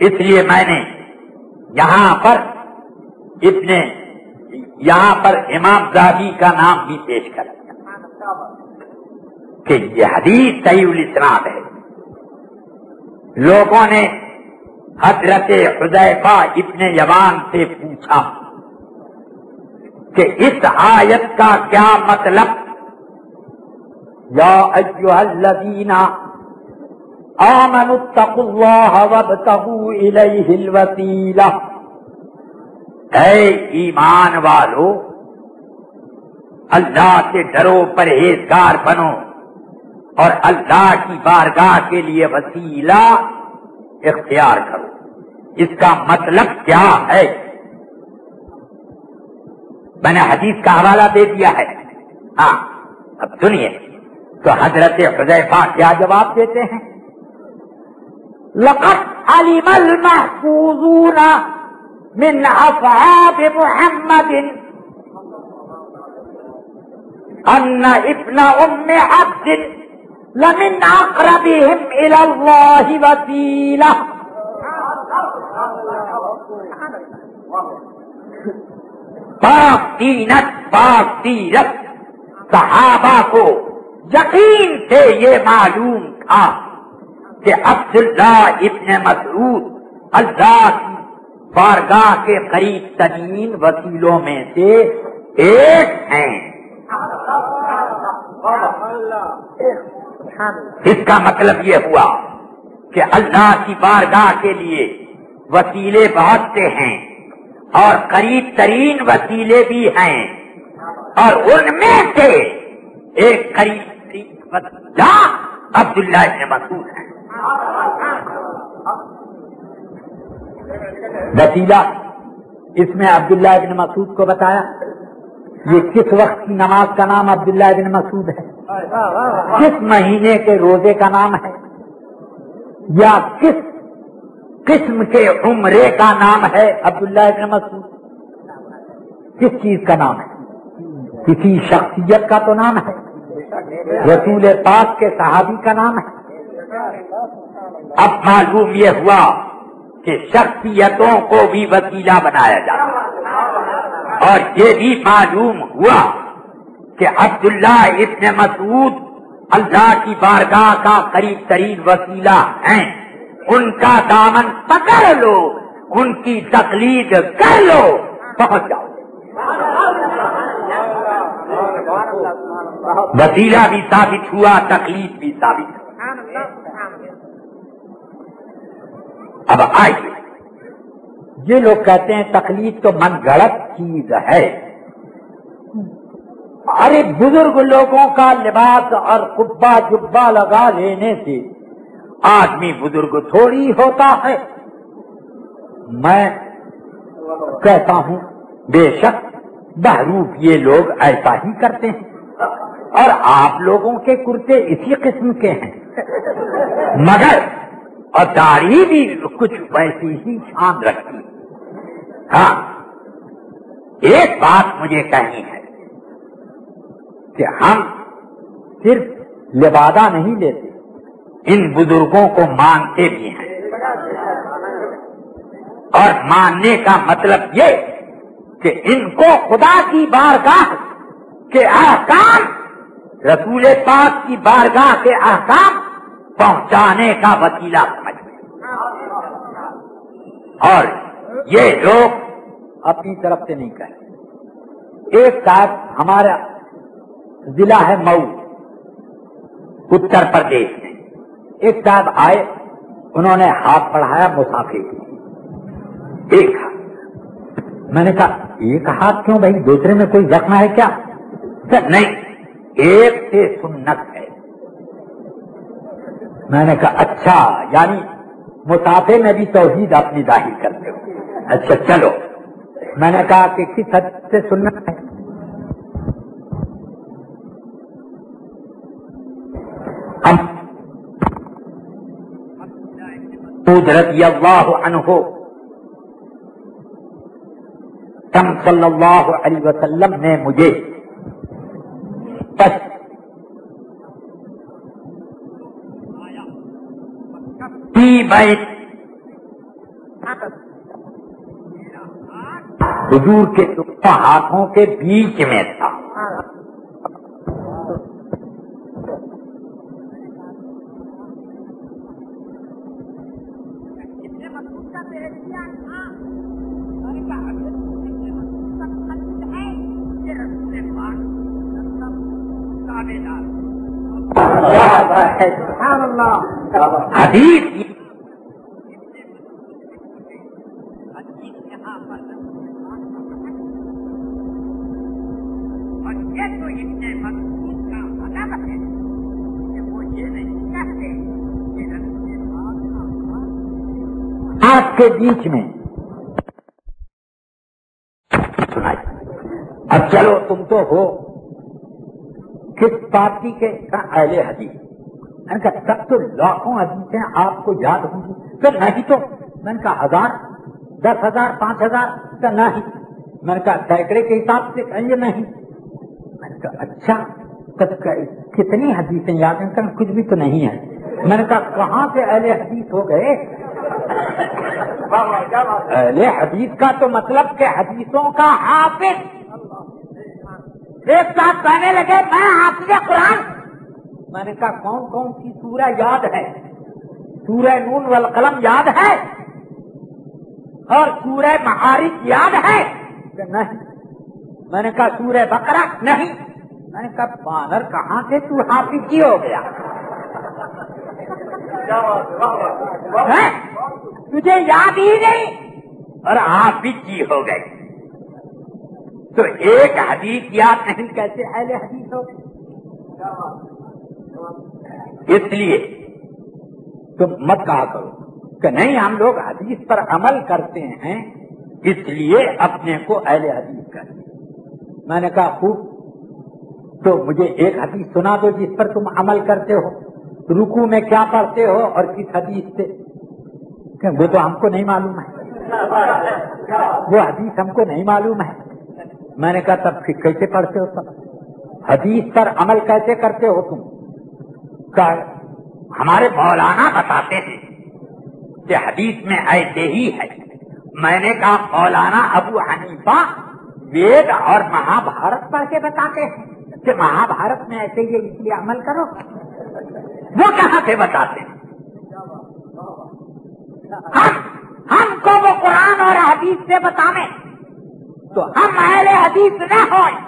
اس لیے میں نے یہاں پر امام ذہبی کا نام بھی پیش کر دیا کہ یہ حدیث صحیح الاسناد ہے. لوگوں نے حضرت حذیفہ ابن یمان سے پوچھا کہ اس آیت کا کیا مطلب؟ یا ایھا الذین آمنوا اتقوا اللہ وابتغوا الیہ الوسیلہ. اے ایمان والو، اللہ سے ڈرو، پرہیزگار بنو اور اللہ کی بارگاہ کے لیے وسیلہ اختیار کرو. اس کا مطلب کیا ہے؟ میں نے حدیث کا حوالہ دے دیا ہے. ہاں اب سنیے تو حضرت حذیفہ کیا جواب دیتے ہیں؟ لقد علم المحفوظون من اصحاب محمد ان ابن ام عبد لمن اقربهم الى الله وسيلة. پاک تیرت صحابہ کو یقین سے یہ معلوم تھا کہ عبداللہ ابن مسعود اللہ کی بارگاہ کے قریب ترین وسیلوں میں سے ایک ہیں. اس کا مطلب یہ ہوا کہ اللہ کی بارگاہ کے لیے وسیلے بہت سے ہیں اور قریب ترین وسیلے بھی ہیں، اور ان میں سے ایک قریب ترین وسیلہ عبداللہ ابن مسعود ہے. وسیلہ اس میں عبداللہ ابن مسعود کو بتایا. یہ کس وقت کی نماز کا نام عبداللہ ابن مسعود ہے؟ کس مہینے کے روزے کا نام ہے؟ یا کس قسم کے عمرے کا نام ہے عبداللہ ابن مسعود؟ کس چیز کا نام ہے؟ کسی شخصیت کا تو نام ہے، رسول پاک کے صحابی کا نام ہے. اب معلوم یہ ہوا کہ شخصیتوں کو بھی وسیلہ بنایا جاتا ہے، اور یہ بھی معلوم ہوا کہ عبداللہ ابن مسعود اللہ کی بارگاہ کا قریب ترین وسیلہ ہیں. ان کا دامن پکڑ لو، ان کی تقلید کر لو، پہنچ جاؤ. وسیلہ بھی ثابت ہوا، تقلید بھی ثابت ہوا. اب آئیے، یہ لوگ کہتے ہیں تقلید تو من گھڑت چیز ہے. ارے بزرگ لوگوں کا لباس اور قبہ جبہ لگا لینے سے آدمی بزرگ تھوڑی ہوتا ہے. میں کہتا ہوں بے شک بہروپ یہ لوگ ایسا ہی کرتے ہیں، اور آپ لوگوں کے کرتے اسی قسم کے ہیں، مگر اور داڑھی بھی کچھ ویسی ہی شان رکھتی. ہاں ایک بات مجھے کہنی ہے کہ ہم صرف لبادہ نہیں لیتے، ان بزرگوں کو مانتے بھی ہیں. اور ماننے کا مطلب یہ کہ ان کو خدا کی بارگاہ کے احکام، رسول پاک کی بارگاہ کے احکام پہنچانے کا وسیلہ سمجھتے ہیں. اور یہ لوگ اپنی طرف سے نہیں کرتے. ایک صاحب ہمارا ضلع ہے مئو، اتر پردیش میں، ایک صاحب آئے، انہوں نے ہاتھ بڑھایا مسافر کی. ایک ہاتھ. میں نے کہا ایک ہاتھ کیوں بھائی، دوسرے میں کوئی زخم ہے کیا؟ نہیں، ایک سے سنت ہے. میں نے کہا اچھا، یعنی مسافر میں بھی توحید اپنی ظاہر کرتے ہو. اچھا چلو. میں نے کہا کہ کس حد سے سنت ہے؟ مسعود رضی اللہ عنہ صلی اللہ علیہ وسلم نے مجھے حضور کے دونوں ہاتھوں کے بیچ میں تھا. حدیث آپ کے بیچ میں اب چلو تم تو ہو کس پارٹی کے اہل حدیث؟ میں نے کہا تب تو لاکھوں حدیثیں آپ کو یاد ہوں گی. تو نہیں تو میں نے کہا 1000 10,000 5,000 کا نہیں. میں نے کہا سینکڑے کے حساب سے کہیں نہیں. میں نے کہا اچھا کتنی حدیثیں یاد ہیں؟ کہ کچھ بھی تو نہیں ہے. میں نے کہا کہاں سے اہل حدیث ہو گئے؟ اہل حدیث کا تو مطلب کہ حدیثوں کا حافظ. ایک ساتھ کہنے لگے میں حافظ قرآن. میں نے کہا کون کون سی سورہ یاد ہے؟ سورہ نون والقلم یاد ہے اور سورہ معارج یاد ہے؟ کہ نہیں. میں نے کہا سورہ بقرہ نہیں. میں نے کہا بانر کہاں سے تو حافظ کی ہو گیا؟ تجھے یاد ہی نہیں اور حافظ کی ہو گئی. تو ایک حدیث یاد نہیں کیسے اہل حدیث ہو گئی؟ اس لیے تم مت کہا کرو کہ نہیں ہم لوگ حدیث پر عمل کرتے ہیں اس لیے اپنے کو اہل حدیث کرتے. میں نے کہا خوب تو مجھے ایک حدیث سنا دو جس پر تم عمل کرتے ہو. رکوع میں کیا پڑھتے ہو اور کس حدیث سے؟ کہ وہ تو ہم کو نہیں معلوم ہے. وہ حدیث ہم کو نہیں معلوم ہے. میں نے کہا تب پھر کیسے پڑھتے ہو؟ تب حدیث پر عمل کیسے کرتے ہو تم؟ ہمارے مولانا بتاتے تھے کہ حدیث میں ایسے ہی ہے. میں نے کہا مولانا ابو حنیفہ وید اور مہا بھارت پڑھ کے بتاتے ہیں کہ مہا بھارت میں ایسے ہی اس لیے عمل کرو. وہ کہاں سے بتاتے ہیں؟ ہم کو وہ قرآن اور حدیث سے بتانے تو ہم اہل حدیث نہ ہوئیں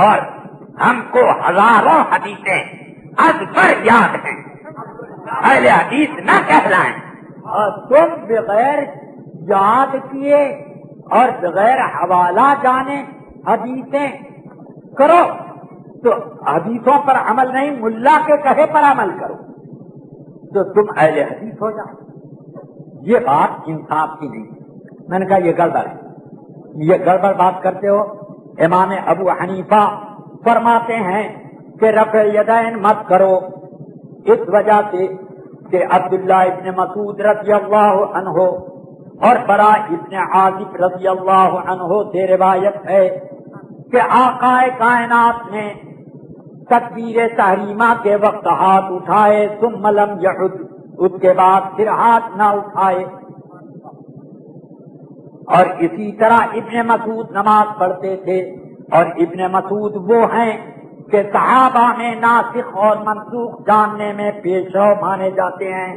اور ہم کو ہزاروں حدیثیں از پر یاد ہیں. اہل حدیث نہ کہلائیں. اور تم بغیر یاد کیے اور بغیر حوالہ جانے حدیثیں کرو تو حدیثوں پر عمل نہیں ملا کے کہے پر عمل کرو تو تم اہل حدیث ہو جاؤ. یہ بات انصاف کی نہیں. میں نے کہا یہ گڑبڑ بات کرتے ہو. امام ابو حنیفہ فرماتے ہیں کہ رفع یدین مت کرو اس وجہ سے کہ عبداللہ ابن مسعود رضی اللہ عنہ اور برا ابن عازب رضی اللہ عنہ سے روایت ہے کہ آقا کائنات نے تکبیر تحریمہ کے وقت ہاتھ اٹھائے ثم لم یعد اس کے بعد پھر ہاتھ نہ اٹھائے. اور اسی طرح ابن مسعود نماز پڑھتے تھے اور ابن مسعود وہ ہیں کہ صحابہ میں ناسخ اور منسوخ جاننے میں پیشرو مانے جاتے ہیں.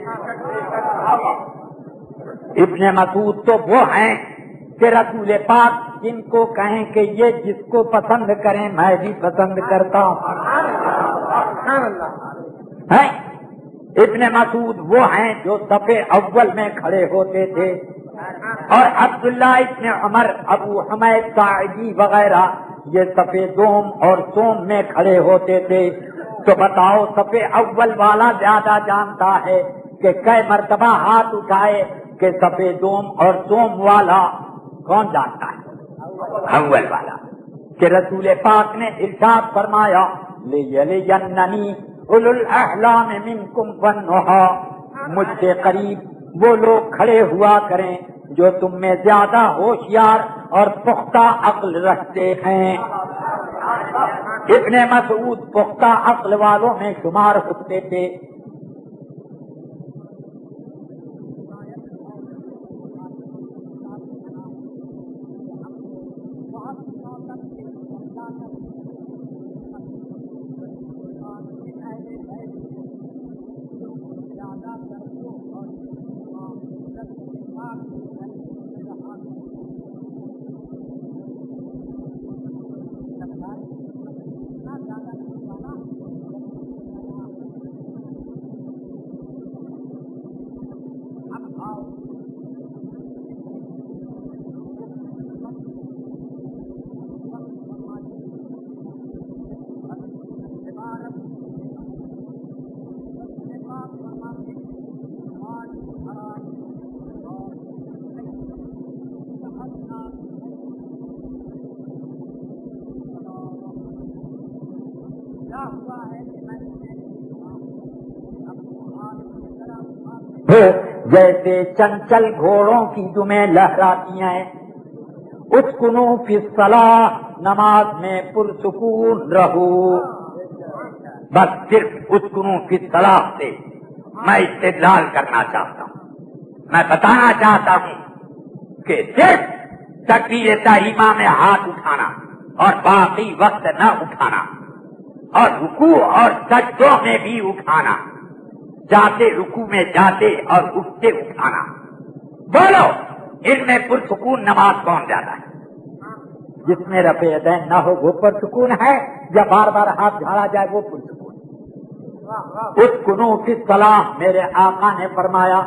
ابن مسعود تو وہ ہیں کہ رسول پاک جن کو کہیں کہ یہ جس کو پسند کریں میں بھی پسند کرتا ہوں. ابن مسعود وہ ہیں جو صف اول میں کھڑے ہوتے تھے اور عبداللہ ابن عمر ابو حمید ساعدی وغیرہ یہ صف دوم اور سوم میں کھڑے ہوتے تھے. تو بتاؤ صف اول والا زیادہ جانتا ہے کہ کئی مرتبہ ہاتھ اٹھائے کہ صف دوم اور سوم والا کون جانتا ہے؟ اول والا. کہ رسول پاک نے ارشاد فرمایا لِيَلِيَنَّنِي أُولُو الْأَحْلَامِ مِنْكُمْ وَالنُّهَىٰ مجھ سے قریب وہ لوگ کھڑے ہوا کریں جو تم میں زیادہ ہوشیار اور پختہ عقل رکھتے ہیں۔ ابن مسعود پختہ عقل والوں میں شمار ہوتے تھے۔ جیسے چنچل گھوڑوں کی دمیں لہراتی ہیں، اسکنوا فی الصلاۃ، نماز میں پرسکون رہو۔ بس صرف اسکنوا فی الصلاۃ سے میں استدلال کرنا چاہتا ہوں، میں بتانا چاہتا ہوں کہ صرف تکبیر تحریمہ میں ہاتھ اٹھانا اور باقی وقت نہ اٹھانا، اور رکوع اور سجدوں میں بھی اٹھانا، جاتے رکوع میں جاتے اور اٹھتے اٹھانا، بولو ان میں پرسکون نماز کون جاتا ہے؟ جس میں رفع یدین نہ ہو وہ پرسکون ہے، یا بار بار ہاتھ جھاڑا جائے وہ پرسکون؟ اسکنوا فی الصلاۃ میرے آقا نے فرمایا،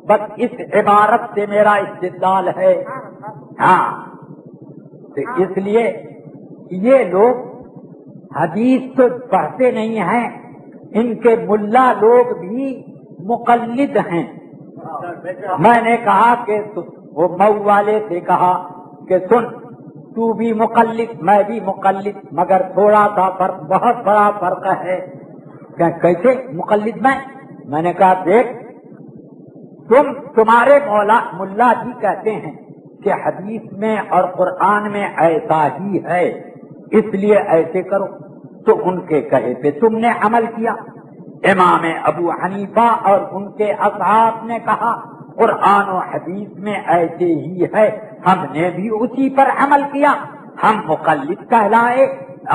بس اس عبارت سے میرا استدلال ہے۔ ہاں تو اس لیے یہ لوگ حدیث تو پڑھتے نہیں ہیں، ان کے ملا لوگ بھی مقلد ہیں۔ میں نے کہا کہ وہ مئو والے سے کہا کہ سن تو بھی مقلد میں بھی مقلد، مگر تھوڑا سا فرق، بہت بڑا فرق ہے۔ کہ کیسے مقلد میں نے کہا دیکھ تمہارے ملا جی کہتے ہیں کہ حدیث میں اور قرآن میں ایسا ہی ہے، اس لیے ایسے کرو، تو ان کے کہے پہ تم نے عمل کیا۔ امام ابو حنیفہ اور ان کے اصحاب نے کہا قرآن و حدیث میں ایسے ہی ہے، ہم نے بھی اسی پر عمل کیا، ہم مقلد کہلائے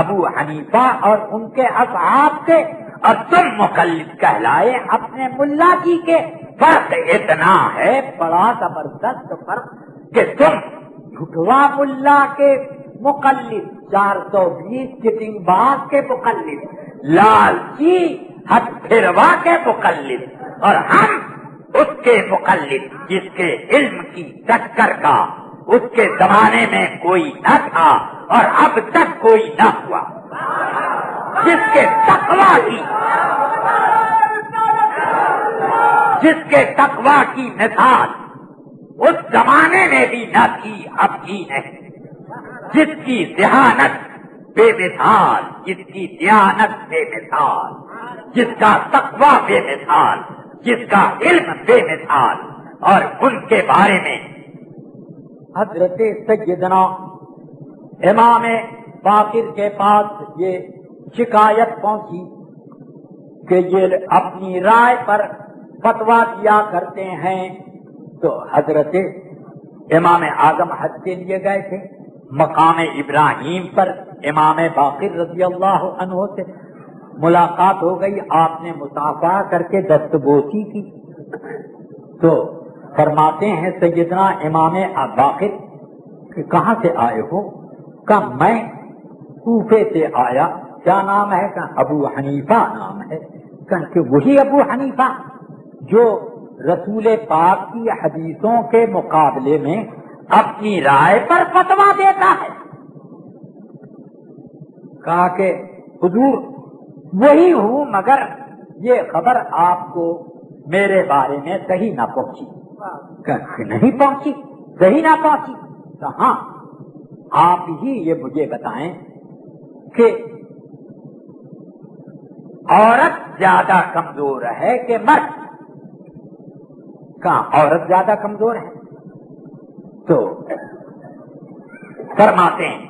ابو حنیفہ اور ان کے اصحاب کے، اور تم مقلد کہلائے اپنے ملا جی کے۔ فرق اتنا ہے، بڑا زبردست فرق، کہ تم جھٹوا ملا کے مقلد، 420 چٹنگ باز کے مقلد، لالچی ہتھ پھروا کے مقلد، اور ہم اس کے مقلد جس کے علم کی ٹکر کا اس کے زمانے میں کوئی نہ تھا اور اب تک کوئی نہ ہوا، جس کے تقوی کی مثال اس زمانے میں بھی نہ تھی، اب بھی نہیں، جس کی ذہانت بے مثال، جس کی دیانت بے مثال، جس کا تقوی بے مثال، جس کا علم بے مثال، اور ان کے بارے میں حضرت سیدنا امام باقر کے پاس یہ شکایت پہنچی کہ یہ اپنی رائے پر فتویٰ دیا کرتے ہیں، تو حضرت امام اعظم حج کے لیے گئے تھے، مقام ابراہیم پر امام باقر رضی اللہ عنہ سے ملاقات ہو گئی، آپ نے مصافحہ کر کے دستبوسی کی، تو فرماتے ہیں سیدنا امام باقر کہ کہاں سے آئے ہو؟ کہا میں کوفے سے آیا۔ کیا نام ہے؟ کہا ابو حنیفہ نام ہے۔ کہا کہ وہی ابو حنیفہ جو رسول پاک کی حدیثوں کے مقابلے میں اپنی رائے پر فتویٰ دیتا ہے؟ کہا کہ حضور وہی ہوں، مگر یہ خبر آپ کو میرے بارے میں صحیح نہ پہنچی۔ کہ نہیں پہنچی، صحیح نہ پہنچی؟ تو ہاں آپ ہی یہ مجھے بتائیں کہ عورت زیادہ کمزور ہے کہ مرد؟ کہاں عورت زیادہ کمزور ہے؟ تو فرماتے ہیں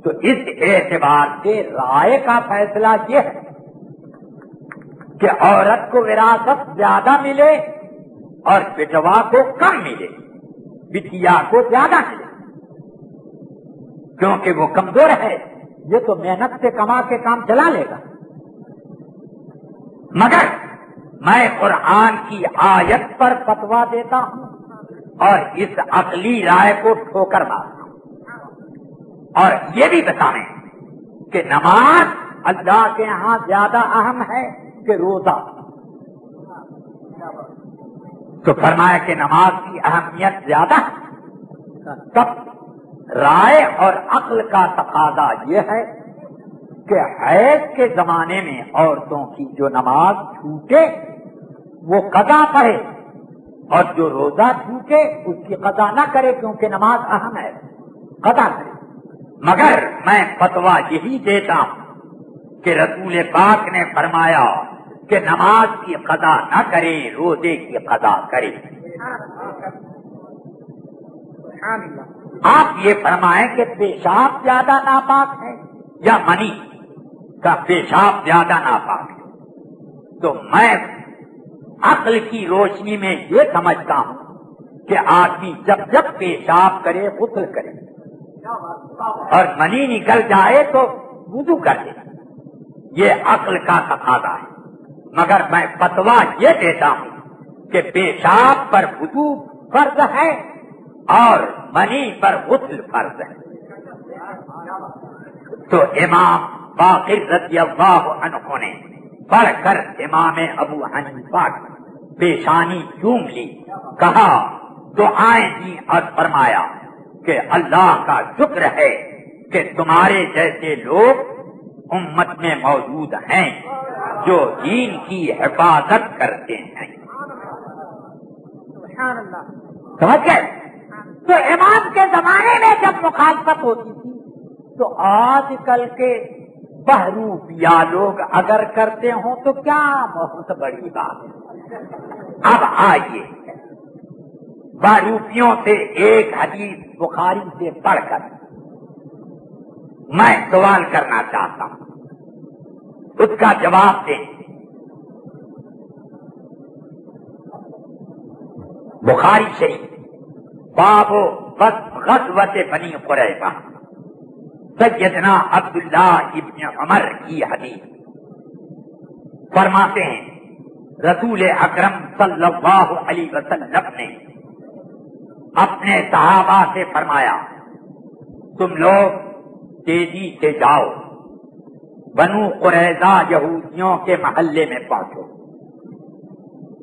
تو اس اعتبار سے رائے کا فیصلہ یہ ہے کہ عورت کو وراثت زیادہ ملے اور بیٹوا کو کم ملے، بٹیا کو زیادہ ملے، کیونکہ وہ کمزور ہے، یہ تو محنت سے کما کے کام چلا لے گا۔ مگر میں قرآن کی آیت پر فتویٰ دیتا ہوں اور اس عقلی رائے کو ٹھوکر مارتا ہوں، اور یہ بھی بتائیں کہ نماز اللہ کے ہاں زیادہ اہم ہے کہ روزہ؟ تو فرمایا کہ نماز کی اہمیت زیادہ ہے۔ تب رائے اور عقل کا تقاضا یہ ہے کہ حیض کے زمانے میں عورتوں کی جو نماز چھوٹے وہ قضا پڑھے، اور جو روزہ چھوٹے اس کی قضا نہ کرے، کیونکہ نماز اہم ہے، قضا کرے۔ مگر میں فتویٰ یہی دیتا ہوں کہ رسول پاک نے فرمایا کہ نماز کی قضا نہ کرے، روزے کی قضا کرے۔ آپ یہ فرمائیں کہ پیشاب زیادہ ناپاک ہے یا منی کا پیشاب زیادہ ناپاک ہے؟ تو میں عقل کی روشنی میں یہ سمجھتا ہوں کہ آدمی جب جب پیشاب کرے غسل کرے، اور منی نکل جائے تو وضو کر لے، یہ عقل کا تقاضا ہے۔ مگر میں فتویٰ یہ دیتا ہوں کہ پیشاب پر وضو فرض ہے اور منی پر غسل فرض ہے۔ تو امام باقر رضی اللہ عنہ نے پڑھ کر امام ابو حنیفہ کی پیشانی چوم لی، کہا دعائیں دی اور فرمایا کہ اللہ کا شکر ہے کہ تمہارے جیسے لوگ امت میں موجود ہیں جو دین کی حفاظت کرتے ہیں۔ سمجھ گئے؟ تو امام کے زمانے میں جب مخالفت ہوتی تھی تو آج کل کے بہروپیہ لوگ اگر کرتے ہوں تو کیا بہت بڑی بات ہے۔ اب آئیے بہروپیوں سے ایک حدیث بخاری سے پڑھ کر میں سوال کرنا چاہتا ہوں، اس کا جواب دیں۔ بخاری شریف باب غزوۃ بنی قریظہ، سیدنا عبداللہ ابن عمر کی حدیث فرماتے ہیں رسول اکرم صلی اللہ علیہ وسلم نے اپنے صحابہ سے فرمایا تم لوگ تیزی سے جاؤ، بنو قریظہ یہودیوں کے محلے میں پہنچو،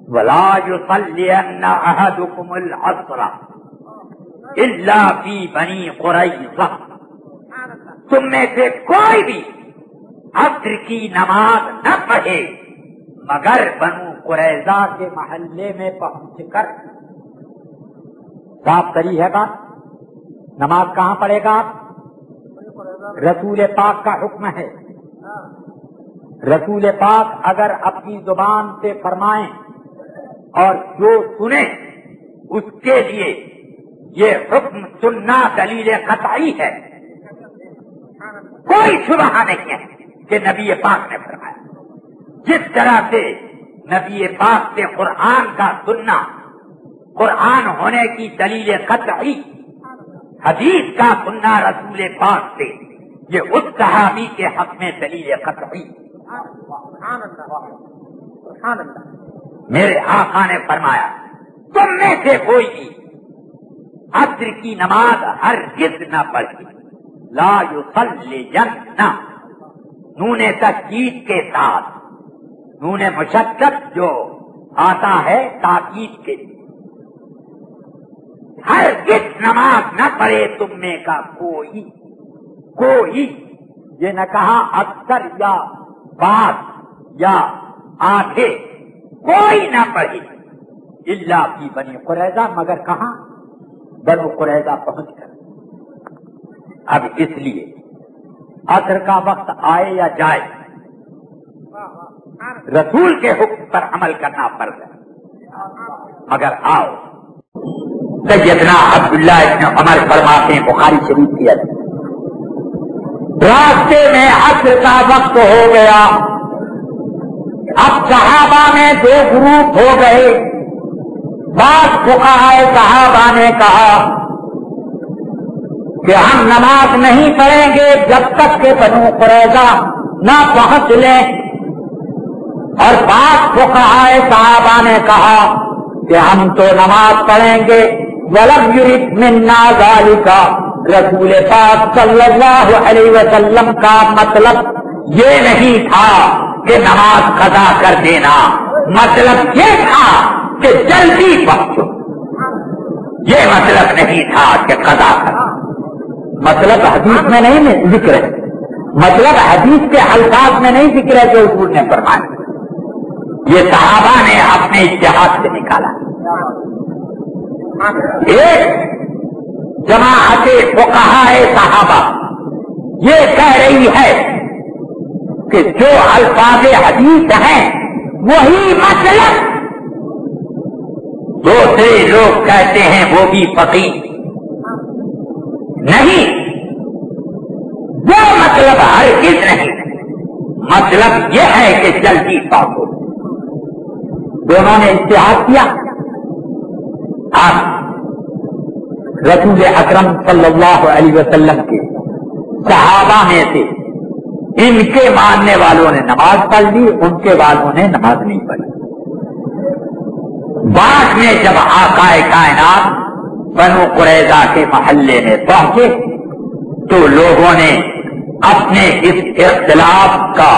وَلَا يُصَلِّيَنَّ أَحَدُكُمُ الْعَصْرَ إِلَّا فِي بَنِي قُرَيْظَةَ، تم میں سے کوئی بھی عصر کی نماز نہ پڑھے مگر بنو قریظہ کے محلے میں پہنچ کر۔ صاف صریح ہے بات؟ نماز کہاں پڑھے گا آپ؟ رسول پاک کا حکم ہے۔ رسول پاک اگر اپنی زبان سے فرمائیں اور جو سنیں اس کے لیے یہ حکم سننا دلیل قطعی ہے، کوئی شبہ نہیں ہے کہ نبی پاک نے فرمایا۔ جس طرح سے نبی پاک سے قرآن کا سننا قرآن ہونے کی دلیل قطعی، حدیث کا سننا رسول پاک سے یہ اس صحابی کے حق میں دلیل قطعی۔ میرے آقا نے فرمایا تم میں سے کوئی بھی عصر کی نماز ہرگز نہ پڑھے، لا یصلین، نون تشدید کے ساتھ، نون مشدد جو آتا ہے تاکید کے لیے، ہرگز نماز نہ پڑھے تم میں کا کوئی، یہ نہ کہا اکثر یا بعض یا آدھے، کوئی نہ پڑھے الا فی بنی قریظہ، مگر کہاں؟ بنو قریظہ پہنچ کر۔ اب اس لیے عصر کا وقت آئے یا جائے رسول کے حکم پر عمل کرنا فرض ہے۔ مگر آؤ. سیدنا عبداللہ ابن عمر فرماتے ہیں بخاری شریف کی حدیث، راستے میں عصر کا وقت ہو گیا. اب صحابہ میں دو گروپ ہو گئے. بعض فقہائے صحابہ نے کہا کہ ہم نماز نہیں پڑھیں گے جب تک کہ بنو قریظہ نہ پہنچ لیں، اور بعض فقہائے صحابہ نے کہا کہ ہم تو نماز پڑھیں گے. وَلَمْ يُرِدْ مِنَّا ذَلِكَ، رسول پاک صلی اللہ علیہ وسلم کا مطلب یہ نہیں تھا کہ نماز قضا کر دینا، مطلب یہ تھا کہ جلدی پہنچو. یہ مطلب نہیں تھا کہ قضا کرنا. مطلب حدیث میں نہیں ذکر ہے، مطلب حدیث کے الفاظ میں نہیں ذکر ہے جو حضور نے فرمایا. یہ صحابہ نے اپنے اجتہاد سے نکالا. ایک جماعت فقہائے صحابہ یہ کہہ رہی ہے کہ جو الفاظ حدیث ہیں وہی مطلب. دوسرے لوگ کہتے ہیں وہ بھی فقیہ نہیں، وہ مطلب ہرگز نہیں. مطلب یہ ہے کہ جلدی پہنچو. دونوں نے اجتہاد کیا. آپ رسول اکرم صلی اللہ علیہ وسلم کے صحابہ میں سے ان کے ماننے والوں نے نماز پڑھ لی، ان کے والوں نے نماز نہیں پڑھی. بعد میں جب آقا کائنات بنو قریظہ کے محلے میں پہنچے تو لوگوں نے اپنے اس اختلاف کا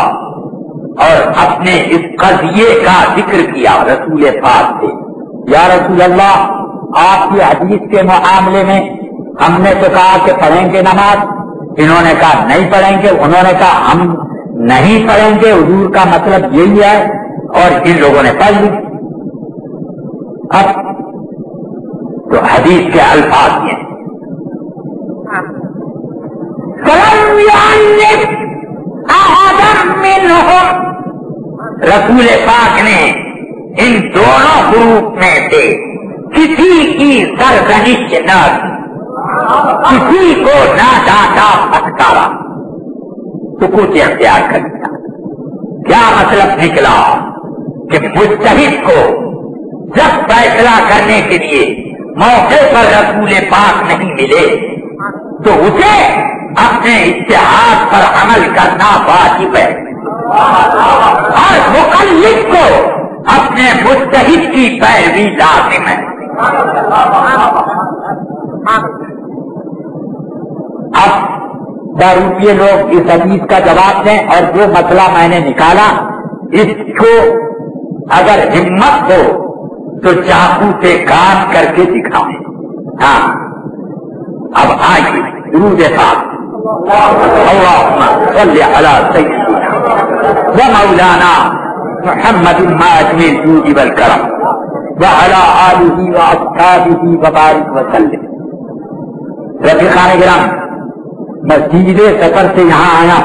اور اپنے اس قضیے کا ذکر کیا رسول پاک سے. یا رسول اللہ، آپ کی حدیث کے معاملے میں ہم نے تو کہا کہ پڑھیں گے نماز، انہوں نے کہا نہیں پڑھیں گے، انہوں نے کہا ہم نہیں پڑھیں گے، حضور کا مطلب یہی ہے، اور ان لوگوں نے پڑھ لی. اب تو حدیث کے الفاظ یہ رسول پاک نے ان دونوں گروپ میں سے کسی کی سرزنش نہ کی، کسی کو نہ ڈانٹا پھٹکارا، سکوت اختیار کر دیا. کیا مطلب نکلا کہ مجتہد کو جب فیصلہ کرنے کے لیے موقع پر رسول پاک نہیں ملے تو اسے اپنے اجتہاد پر عمل کرنا واجب ہے، اور مقلد کو اپنے مجتہد کی پیروی لازم ہے. اب داروپیے لوگ اس حدیث کا جواب دیں اور جو مسئلہ میں نے نکالا اس کو اگر ہمت ہو تو چاقو سے کاٹ کر کے دکھائیں. ہاں اب آئیے درود پاک اللہم صلی علی سیدنا و مولانا محمد ماجم الجود والکرم وعلی آلہ واصحابہ وبارک وسلم. رفیقان کرام، مسجد سفر سے یہاں آیا،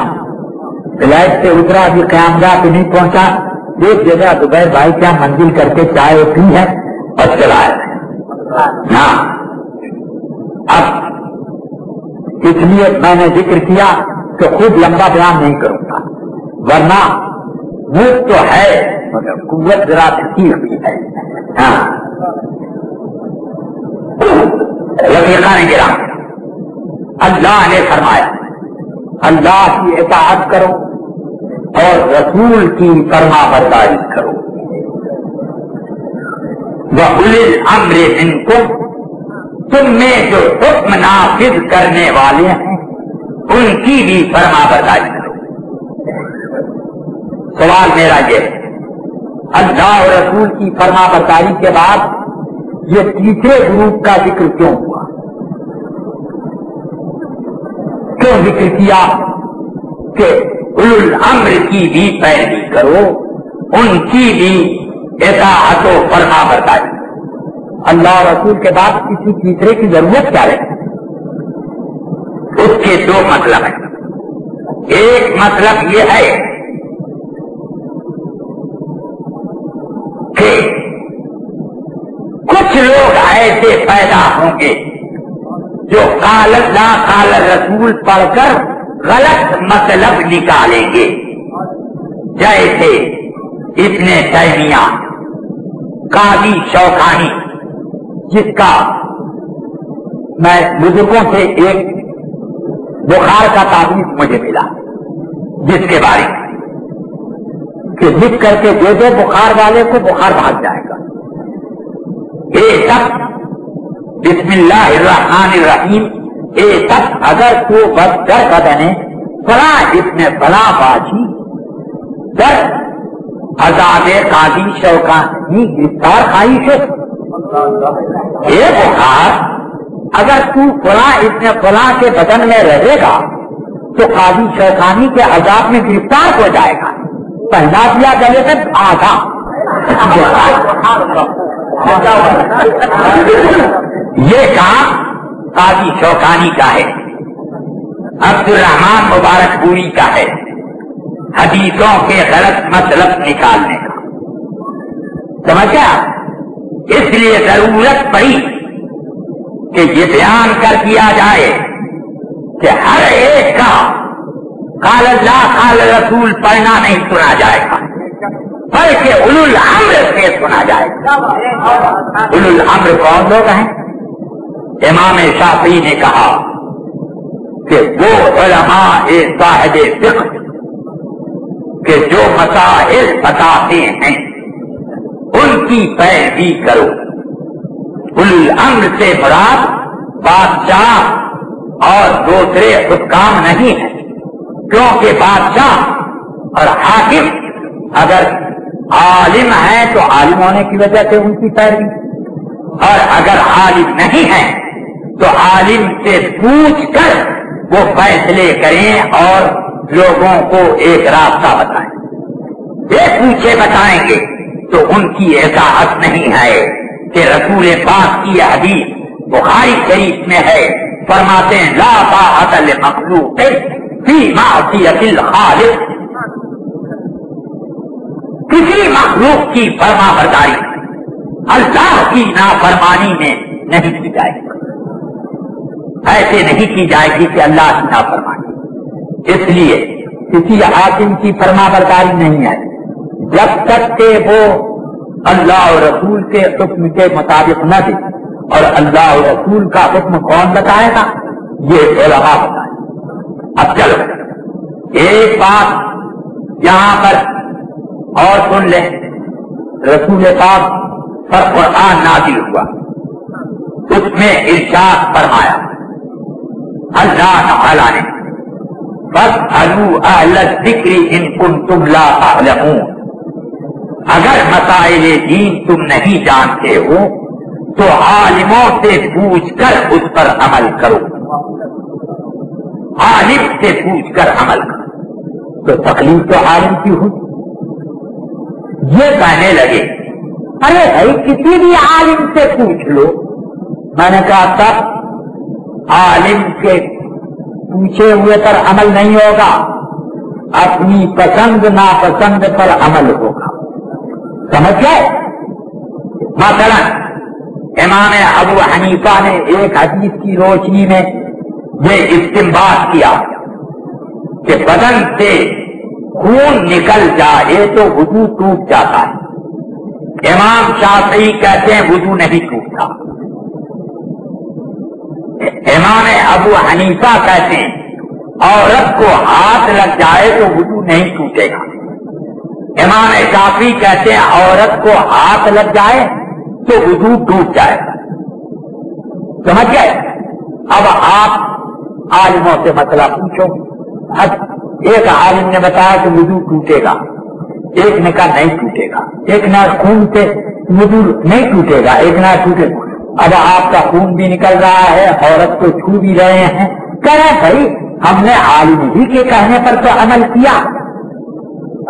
فلائٹ سے اترا، ابھی قیام گاہ پہ نہیں پہنچا. ایک جگہ زبیر بھائی کیا منزل کر کے چائے پی ہے اور چلا ہے. ہاں اب اس لیے میں نے ذکر کیا کہ خود لمبا بیان نہیں کروں گا، ورنہ وہ تو ہے مگر قوت ذرا تھی ہوئی ہے. ہاں رفیقان کرام، اللہ نے فرمایا اللہ کی اطاعت کرو اور رسول کی فرما برداری کرو. وَأُولِي الْأَمْرِ مِنْكُمْ، تم میں جو حکم نافذ کرنے والے ہیں ان کی بھی فرما برداری کرو. سوال میرا یہ، اللہ اور رسول کی فرما برداری کے بعد یہ تیسرے گروپ کا ذکر کیوں ہوا؟ کیوں ذکر کیا کہ اولو الامر کی بھی پیروی کرو، ان کی بھی اطاعت و فرما برداری. اللہ رسول کے بعد کسی تیسرے کی ضرورت کیا ہے؟ اس کے دو مطلب ہیں. ایک مطلب یہ ہے کہ کچھ لوگ ایسے پیدا ہوں گے جو قال اللہ قال رسول پڑھ کر غلط مطلب نکالیں گے، جیسے ابن تیمیہ، قاضی شوکانی، جس کا میں بزرگوں سے ایک بخار کا تعویذ مجھے ملا، جس کے بارے میں کہ لکھ کر کے دے دے بخار والے کو، بخار بھاگ جائے گا۔ اے سب بسم اللہ الرحمن الرحیم، اے سب اگر تو بدتر کا بنے فلاں ابن فلاں باجی در عذاب قاضی شوکانی گرفتار خواہش، اے بخار اگر تو فلاں ابن فلاں کے بدن میں رہے گا تو قاضی شوکانی کے عذاب میں گرفتار ہو جائے گا۔ پہلا دیا گلے میں آدھا یہ کام قاضی شوکانی کا ہے، عبد الرحمان مبارک پوری کا ہے، حدیثوں کے غلط مطلب نکالنے کا، سمجھا؟ اس لیے ضرورت پڑی کہ یہ بیان کر دیا جائے کہ ہر ایک کا قال اللہ قال رسول پڑھنا نہیں سنا جائے گا، بلکہ اولو الامر سے سنا جائے گا۔ اولو الامر کون لوگ ہیں؟ امام شافعی نے کہا کہ وہ علماء صاحب فقہ کہ جو مسائل بتاتے ہیں ان کی پیروی کرو۔ اولو الامر سے مراد بادشاہ اور دوسرے حکام نہیں ہے، کیونکہ بادشاہ اور حاکم اگر عالم ہیں تو عالم ہونے کی وجہ سے ان کی پیروی، اور اگر عالم نہیں ہے تو عالم سے پوچھ کر وہ فیصلے کریں اور لوگوں کو ایک راستہ بتائیں۔ یہ پوچھے بتائیں گے تو ان کی اطاعت نہیں ہے کہ رسول پاک کی حدیث بخاری شریف میں ہے، فرماتے ہیں لا طاعت لمخلوق فی معصیت الخالق، کسی مخلوق کی فرما برداری اللہ کی نافرمانی میں نہیں کی جائے گی، ایسے نہیں کی جائے گی کہ اللہ کی نافرمانی۔ اس لیے کسی حاکم کی فرما برداری نہیں ہے جب تک کہ وہ اللہ اور رسول کے حکم کے مطابق نہ دے، اور اللہ اور رسول کا حکم کون بتائے گا؟ یہ علماء بتائے۔ اب چلو ایک بات یہاں پر اور سن لیں، رسول پاک پر قرآن نازل ہوا، اس میں ارشاد فرمایا اللہ تعالی نے فاسألوا اہل الذکر ان کنتم لا تعلمون، اگر مسائل دین تم نہیں جانتے ہو تو عالموں سے پوچھ کر اس پر عمل کرو، عالم سے پوچھ کر عمل کرو۔ تو تکلیف تو عالم کی ہوئی۔ یہ کہنے لگے ارے بھائی کسی بھی عالم سے پوچھ لو، میں نے کہا تب عالم کے پوچھے ہوئے پر عمل نہیں ہوگا، اپنی پسند ناپسند پر عمل ہوگا، سمجھ گئے؟ مثلا امام ابو حنیفہ نے ایک حدیث کی روشنی میں یہ استنباط کیا کہ بدن سے خون نکل جائے تو وضو ٹوٹ جاتا ہے، امام شافعی کہتے ہیں وضو نہیں ٹوٹتا، امام ابو حنیفہ کہتے ہیں عورت کو ہاتھ لگ جائے تو وضو نہیں ٹوٹے گا، امام شافعی کہتے ہیں عورت کو ہاتھ لگ جائے تو وضو ٹوٹ جائے گا، سمجھ گئے؟ اب آپ عالموں سے مسئلہ پوچھو، ایک عالم نے بتایا کہ وضو ٹوٹے گا، ایک نے کہا نہیں ٹوٹے گا، ایک نہ خون سے وضو نہیں ٹوٹے گا، ایک نہ ٹوٹے گا۔ اب آپ کا خون بھی نکل رہا ہے، عورت کو چھو بھی رہے ہیں، کہہ رہے بھائی ہم نے عالم ہی کے کہنے پر تو عمل کیا۔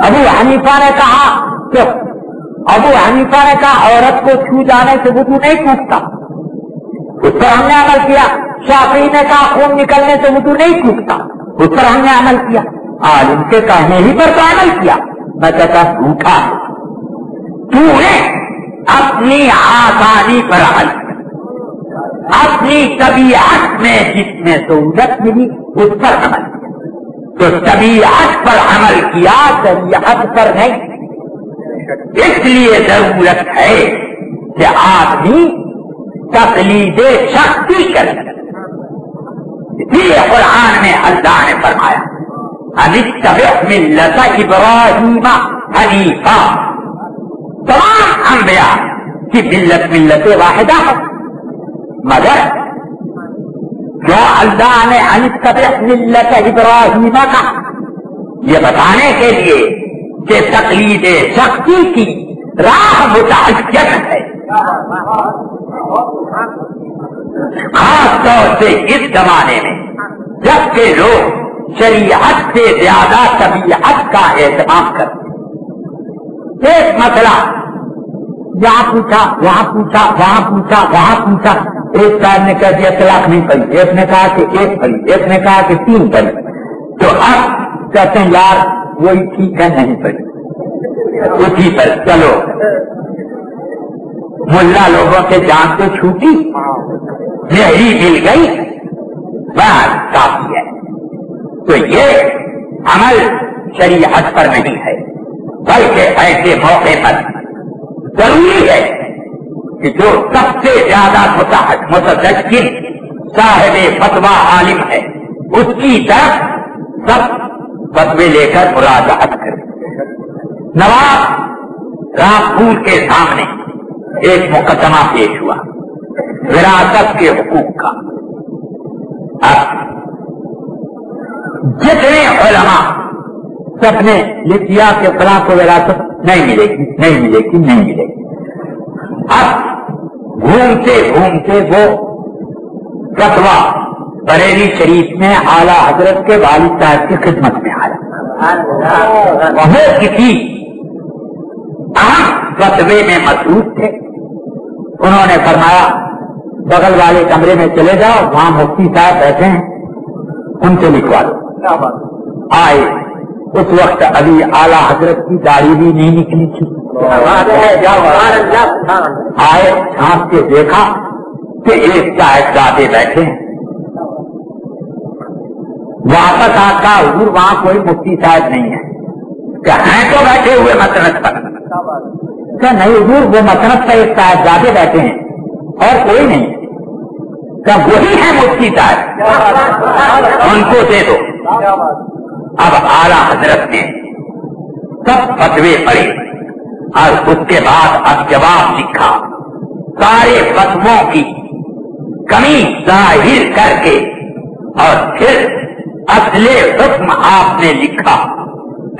ابو حنیفہ نے کہا کہ عورت کو چھو جانے سے وضو نہیں ٹوٹتا، اس پر ہم نے عمل کیا۔ شافعی نے کہا خون نکلنے سے وضو نہیں ٹوٹتا، اس پر ہم نے عمل کیا، عالم کے کہنے ہی پر تو عمل کیا۔ میں کہتا جھوٹا تو نے اپنی آسانی پر عمل، اپنی طبیعت میں جس میں سہولت ملی اس پر عمل کیا، تو طبیعت پر عمل کیا، طبیعت پر نہیں۔ اس لیے ضرورت ہے کہ آدمی تقلید شخصی کرے۔ اس لیے قرآن میں اللہ نے فرمایا ان اتبع ملت ابراہیم حنیفا، تمام انبیاء کی ملت واحدہ ہے، مگر جو اللہ نے ان اتبع ملت ابراہیم کا یہ بتانے کے لیے کہ تقلید شخصی کی راہ متعین ہے، خاص طور سے اس زمانے میں جبکہ لوگ شریعت سے زیادہ طبیعت کا اہتمام کرتے ہیں۔ ایک مسئلہ یہاں پوچھا، وہاں پوچھا، وہاں پوچھا، وہاں پوچھا، ایک صاحب نے کہہ دیا طلاق نہیں پڑی، ایک نے کہا کہ ایک پڑی، ایک نے کہا کہ 3 پڑی، تو اب کہتے ہیں یار وہی ٹھیک ہے، نہیں پڑی اسی پر چلو۔ ملا لوگوں سے جان تو چھوٹی، مہری مل گئی، بس کافی ہے۔ تو یہ عمل شریعت پر نہیں ہے، بلکہ ایسے موقع پر ضروری ہے کہ جو سب سے زیادہ متدین صاحب فتویٰ عالم ہے اس کی طرف سب فتوے لے کر مراجعت کرے۔ نواب رامپور کے سامنے ایک مقدمہ پیش ہوا وراثت کے حقوق کا۔ اب جتنے علماء سب نے لکھ دیا کہ فلاں کو وراثت نہیں ملے گی، نہیں ملے گی، نہیں ملے گی۔ اب گھومتے گھومتے وہ فتویٰ بریلی شریف میں اعلیٰ حضرت کے والد صاحب کی خدمت میں آیا۔ وہ کسی اہم فتوے میں مصروف تھے، انہوں نے فرمایا بغل والے کمرے میں چلے جاؤ، وہاں مفتی صاحب بیٹھے ہیں، ان سے لکھوا دو۔ آئے، اس وقت ابھی اعلیٰ حضرت کی داڑھی بھی نہیں نکلی تھی، آئے چھانپ کے دیکھا کہ ایک صاحب زادے بیٹھے ہیں، واپس آتا حضور وہاں کوئی مفتی صاحب نہیں ہے، کہ ہیں تو بیٹھے ہوئے مسند پر، کہ نہیں حضور وہ مسند پر ایک صاحب زادے بیٹھے ہیں اور کوئی نہیں، کہ وہی ہے مفتی صاحب، ان کو دے دو۔ اب اعلیٰ حضرت نے سب فتوے پڑھے اور اس کے بعد اب جواب لکھا، سارے فتووں کی کمی ظاہر کر کے، اور پھر اصل حکم آپ نے لکھا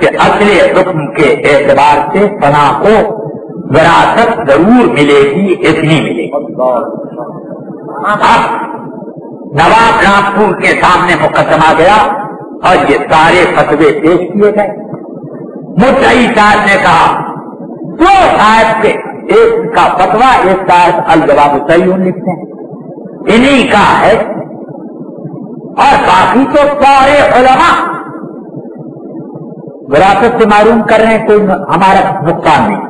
کہ اصل حکم کے اعتبار سے فلاں کو وراثت ضرور ملے گی، اتنی ملے گی۔ اب نواب رامپور کے سامنے مقدمہ گیا اور یہ سارے فتوے پیش کیے گئے۔ مدعی صاحب نے کہا دو صاحب کے، ایک کا فتویٰ، ایک صاحب الجواب الصحیح لکھتے ہیں، انہی کا ہے، اور باقی تو سارے علماء وراثت سے معروم کر رہے ہیں، کوئی ہمارا نقصان نہیں۔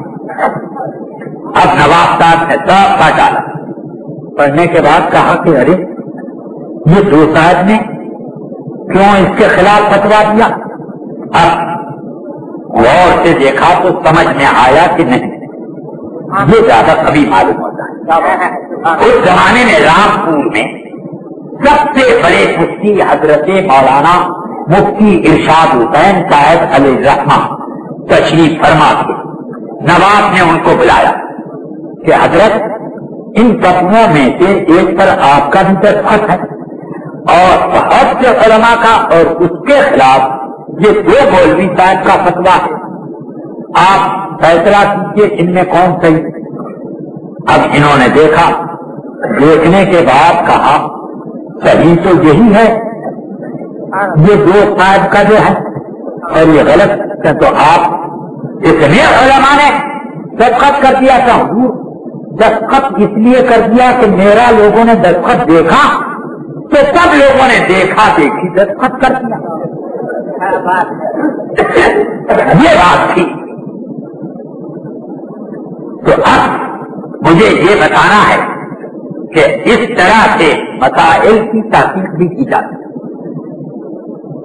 اب نواب صاحب نے سب کا ڈالا، پڑھنے کے بعد کہا کہ ارے یہ دو صاحب نے کیوں اس کے خلاف فتویٰ دیا؟ اب غور سے دیکھا تو سمجھ میں آیا کہ نہیں، یہ زیادہ کبھی معلوم ہوتا ہے۔ اس زمانے میں رامپور میں سب سے بڑے مفتی حضرت مولانا مفتی ارشاد حسین صاحب علیہ الرحمہ تشریف فرما تھے۔ نواب نے ان کو بلایا کہ حضرت ان فتووں میں سے ایک پر آپ کا بھی دستخط ہے اور بہت سے علماء کا، اور اس کے خلاف یہ دو مولوی صاحب کا فتویٰ ہے، آپ فیصلہ کیجیے ان میں کون صحیح۔ اب انہوں نے دیکھا، دیکھنے کے بعد کہا صحیح تو یہی ہے، یہ دو صاحب کا جو ہے، اور یہ غلط ہے۔ تو آپ اتنے علماء نے دستخط کر دیا تھا، دستخط اس لیے کر دیا کہ میرا لوگوں نے دستخط دیکھا تو سب لوگوں نے دیکھا دیکھی دستخط کر دیا، یہ بات تھی۔ تو اب مجھے یہ بتانا ہے کہ اس طرح سے مسائل کی تحقیق بھی کی جاتی ہے۔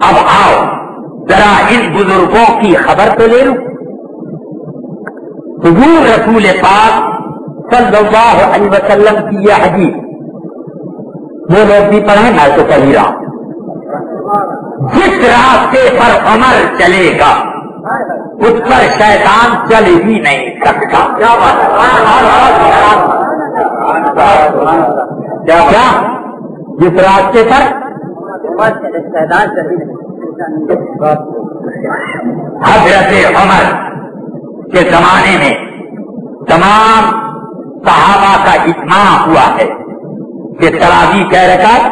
اب آؤ ذرا ان بزرگوں کی خبر تو لے لوں۔ حضور رسول پاک صلی اللہ علیہ وسلم کی یہ حدیث وہ لوگ بھی پڑھیں، میں تو پڑھ ہی رہا ہوں۔ جس راستے پر عمر چلے گا اس پر شیطان چل ہی نہیں سکتا۔ کیا جس راستے پر حضرت عمر کے زمانے میں تمام صحابہ کا اجماع ہوا ہے کہ تراویح کہہ رکعت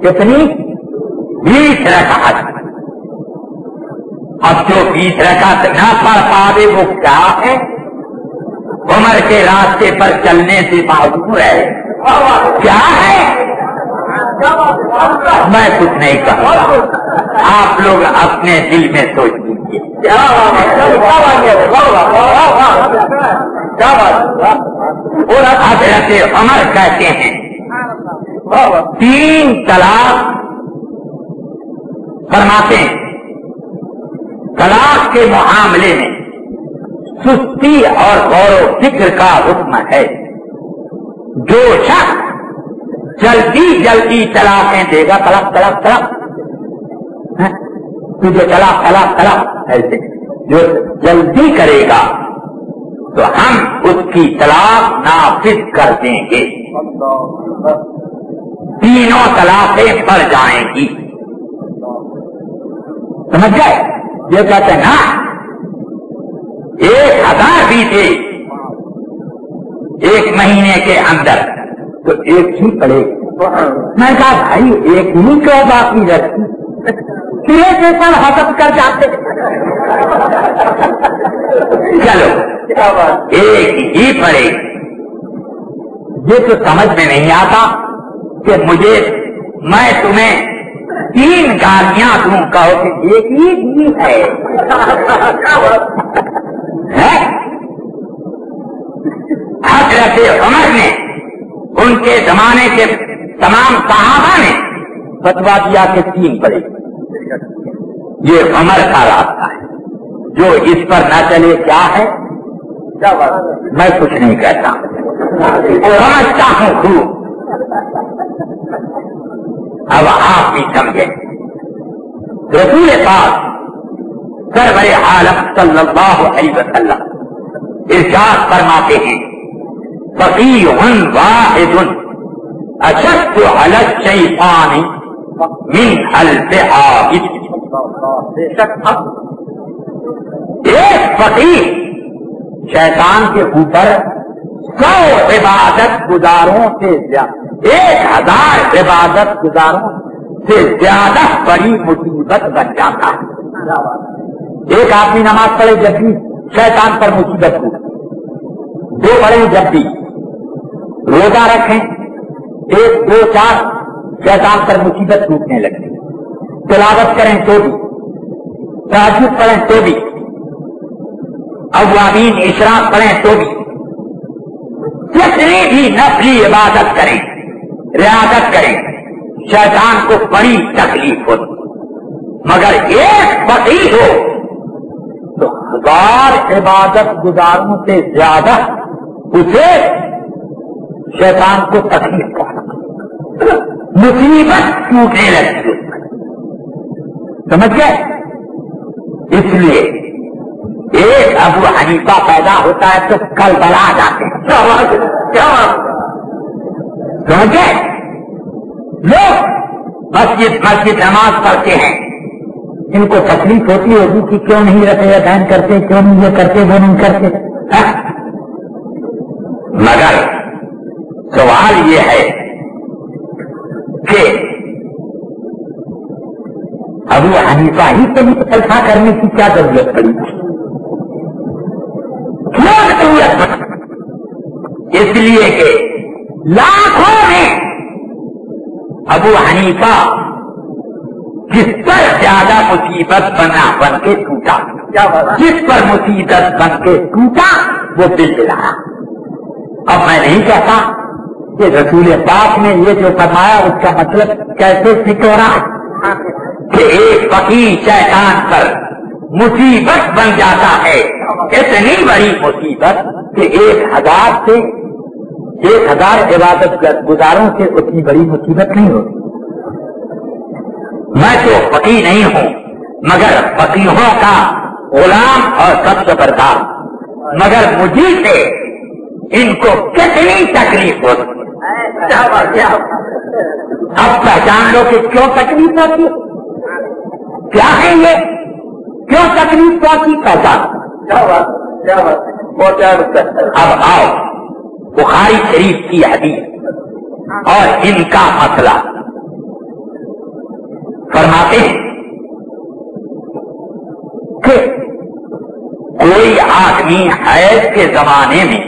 کتنی 20 رکعت۔ اب جو 20 رکعت نہ پڑھ پاوے وہ کیا ہے؟ عمر کے راستے پر چلنے سے معذور ہے۔ کیا ہے؟ میں کچھ نہیں کہوں گا، آپ لوگ اپنے دل میں سوچ لیجیے۔ حضرت عمر کہتے ہیں 3 طلاق فرماتے ہیں، طلاق کے معاملے میں سستی اور غور و فکر کا حکم ہے۔ جو شخص جلدی جلدی طلاقیں دے گا، طلاق طلاق طلاق تجھے طلاق طلاق طلاق ایسے جو جلدی کرے گا تو ہم اس کی طلاق نافذ کر دیں گے، تینوں طلاقیں پڑ جائیں گی۔ سمجھ گئے؟ یہ کہتے ہیں نا 1000 بھی تھے 1 مہینے کے اندر تو 1 ہی پڑے۔ میں کہا بھائی 1 ہی کیوں باقی رکھتی، سرے سے سب ختم کر جاتے۔ چلو 1 ہی پڑے۔ یہ تو سمجھ میں نہیں آتا کہ میں تمہیں 3 گالیاں دوں، کہو کہ 1 ہی ہے۔ حضرت عمر نے ان کے زمانے کے تمام صحابہ نے فتویٰ دیا کہ 3 پڑے۔ یہ عمر کا راستہ ہے، جو اس پر نہ چلے کیا ہے؟ میں کچھ نہیں کہتا، سمجھتا ہوں خوب۔ اب آپ بھی سمجھیں، رسول پاک سرور عالم صلی اللہ علیہ وسلم ارشاد فرماتے ہیں فقیہ واحد اشد علی الشیطان من الف عابد۔ ایک فقیہ شیطان کے اوپر 100 عبادت گزاروں سے زیادہ، 1000 عبادت گزاروں سے زیادہ بڑی مصیبت بن جاتا ہے۔ ایک آدمی نماز پڑھے جب بھی شیطان پر مصیبت ہو، 2 پڑھیں جب بھی، روزہ رکھیں 1 2 4 شیطان پر مصیبت ٹوٹنے لگتی، تلاوت کریں تو بھی، تہجد پڑھیں تو بھی، اوابین اشراق پڑھیں تو بھی، جتنی بھی نفلی عبادت کریں ریاضت کریں، شیطان کو بڑی تکلیف ہوتی، مگر ایک فقیہ ہو تو 1000 عبادت گزاروں سے زیادہ اسے شیطان کو تکلیف پہنچتی، مصیبت ٹوٹنے لگتی۔ سمجھ گئے؟ اس لیے ایک ابو حنیفہ پیدا ہوتا ہے تو کربلا جاتے ہیں۔ سمجھ گئے؟ لوگ مسجد نماز پڑھتے ہیں، ان کو تکلیف ہوتی ہوگی کہ کیوں نہیں رہتے ادائن کرتے، کیوں نہیں یہ کرتے وہ نہیں کرتے، مگر سوال یہ ہے کہ ابو حنیفہ ہی سے فلسفہ کرنے کی کیا ضرورت پڑی؟ کیوں ضرورت پڑی؟ اس لیے کہ لاکھوں میں ابو حنیفہ جس پر زیادہ مصیبت بن کے ٹوٹا، جس پر مصیبت بن کے ٹوٹا وہ دل دلایا۔ اب میں نہیں کہتا کہ رسول پاک نے یہ جو فرمایا اس کا مطلب کیسے سکورا کہ ایک فقیر شیطان پر مصیبت بن جاتا ہے، اتنی بڑی مصیبت کہ 1000 سے 1000 عبادت گزاروں سے اتنی بڑی مصیبت نہیں ہوتی۔ میں تو فقیر نہیں ہوں مگر فقیروں کا غلام اور سب سے بردار، مگر مجھے سے ان کو کتنی تکلیف ہوتی ہے۔ اب پہچان لو کہ کیوں تکلیف ہوتی ہے، کیا ہے یہ، کیوں تکلیف ہوتی پہچان۔ اب آؤ بخاری شریف کی حدیث اور ان کا مسئلہ فرماتے ہیں کہ کوئی آدمی حیض کے زمانے میں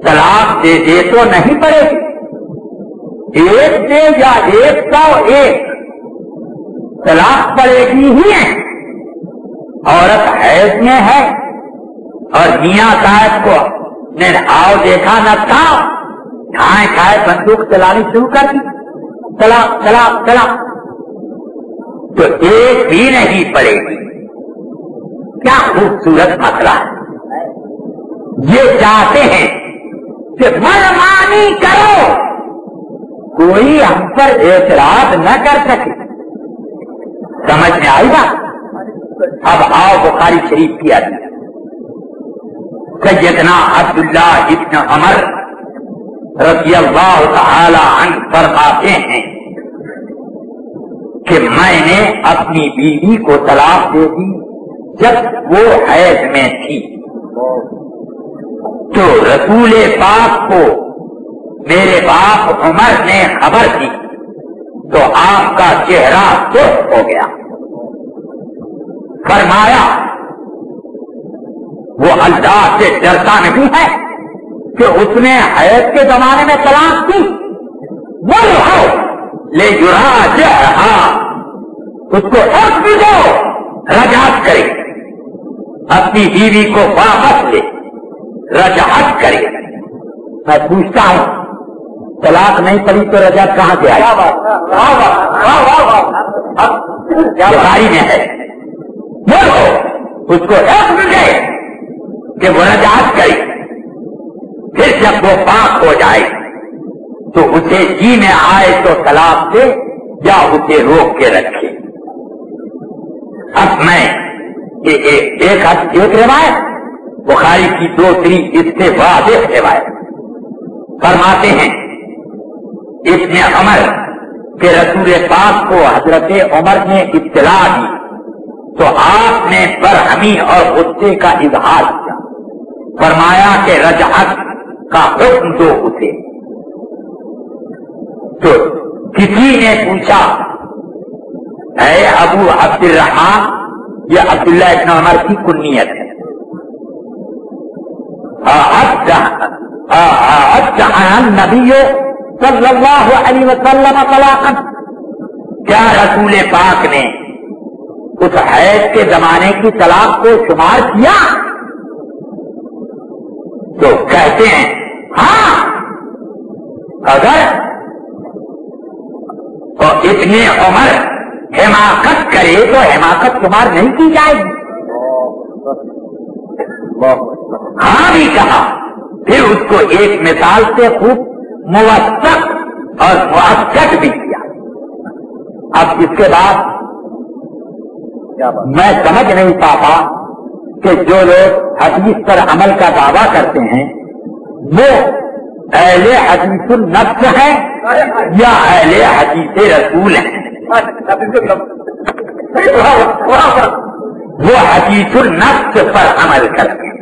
طلاق دے دے تو نہیں پڑے گی، ایک دے یا 101 طلاق پڑے گی ہی ہے۔ عورت حیض میں ہے اور میاں صاحب کو نے آؤ دیکھا نہ تھا، کھائے کھائے بندوق چلانی شروع کر دی، طلاق طلاق طلاق، تو ایک بھی نہیں پڑے گی۔ کیا خوبصورت مسئلہ ہے۔ یہ چاہتے ہیں کہ منمانی کرو، کوئی ہم پر اعتراض نہ کر سکے۔ سمجھ میں آئی بات؟ اب آؤ بخاری شریف کی حدیث، سیدنا عبداللہ ابن عمر رضی اللہ تعالی عنہ فرماتے ہیں کہ میں نے اپنی بیوی کو طلاق دے دی جب وہ حیض میں تھی، تو رسول پاک کو میرے باپ عمر نے خبر دی تو آپ کا چہرہ سرخ ہو گیا۔ فرمایا وہ اللہ سے ڈرتا نہیں ہے کہ اس نے حیض کے زمانے میں طلاق دی، وہ ہو لے یراجعھا، اس کو حق بھی دو، رجعت کرے، اپنی بیوی کو واپس لے، رجعت کرے۔ میں پوچھتا ہوں طلاق نہیں پڑی تو رجعت کہاں سے آئی؟ بخاری میں ہے، وہ اس کو حق بھی دے کہ وہ رجعت کرے، پھر جب وہ پاک ہو جائے تو اسے جی میں آئے تو طلاق دے یا اسے روک کے رکھے۔ اب میں ایک روایت بخاری کی 2-3 اس سے واضح روایت فرماتے ہیں ابن عمر کہ رسول پاک کو حضرت عمر نے اطلاع دی تو آپ نے برہمی اور غصے کا اظہار کیا، فرمایا کہ رجعت کا حکم دو اسے۔ تو کسی نے پوچھا اے ابو عبد الرحمن، یہ عبداللہ ابن عمر کی کنیت ہے، النبی صلی اللہ علیہ وسلم طلاقا، کیا رسول پاک نے اس حیض کے زمانے کی طلاق کو شمار کیا؟ تو کہتے ہیں ہاں، اگر ابن عمر حماقت کرے تو حماقت شمار نہیں کی جائے گی۔ ہاں بھی کہا، پھر اس کو ایک مثال سے خوب موثق اور مؤکد بھی کیا۔ اب اس کے بعد میں سمجھ نہیں پاتا کہ جو لوگ حدیث پر عمل کا دعویٰ کرتے ہیں وہ اہل حدیث النفس ہیں یا اہل حدیث رسول ہیں۔ وہ حدیث النفس پر عمل کرتے ہیں۔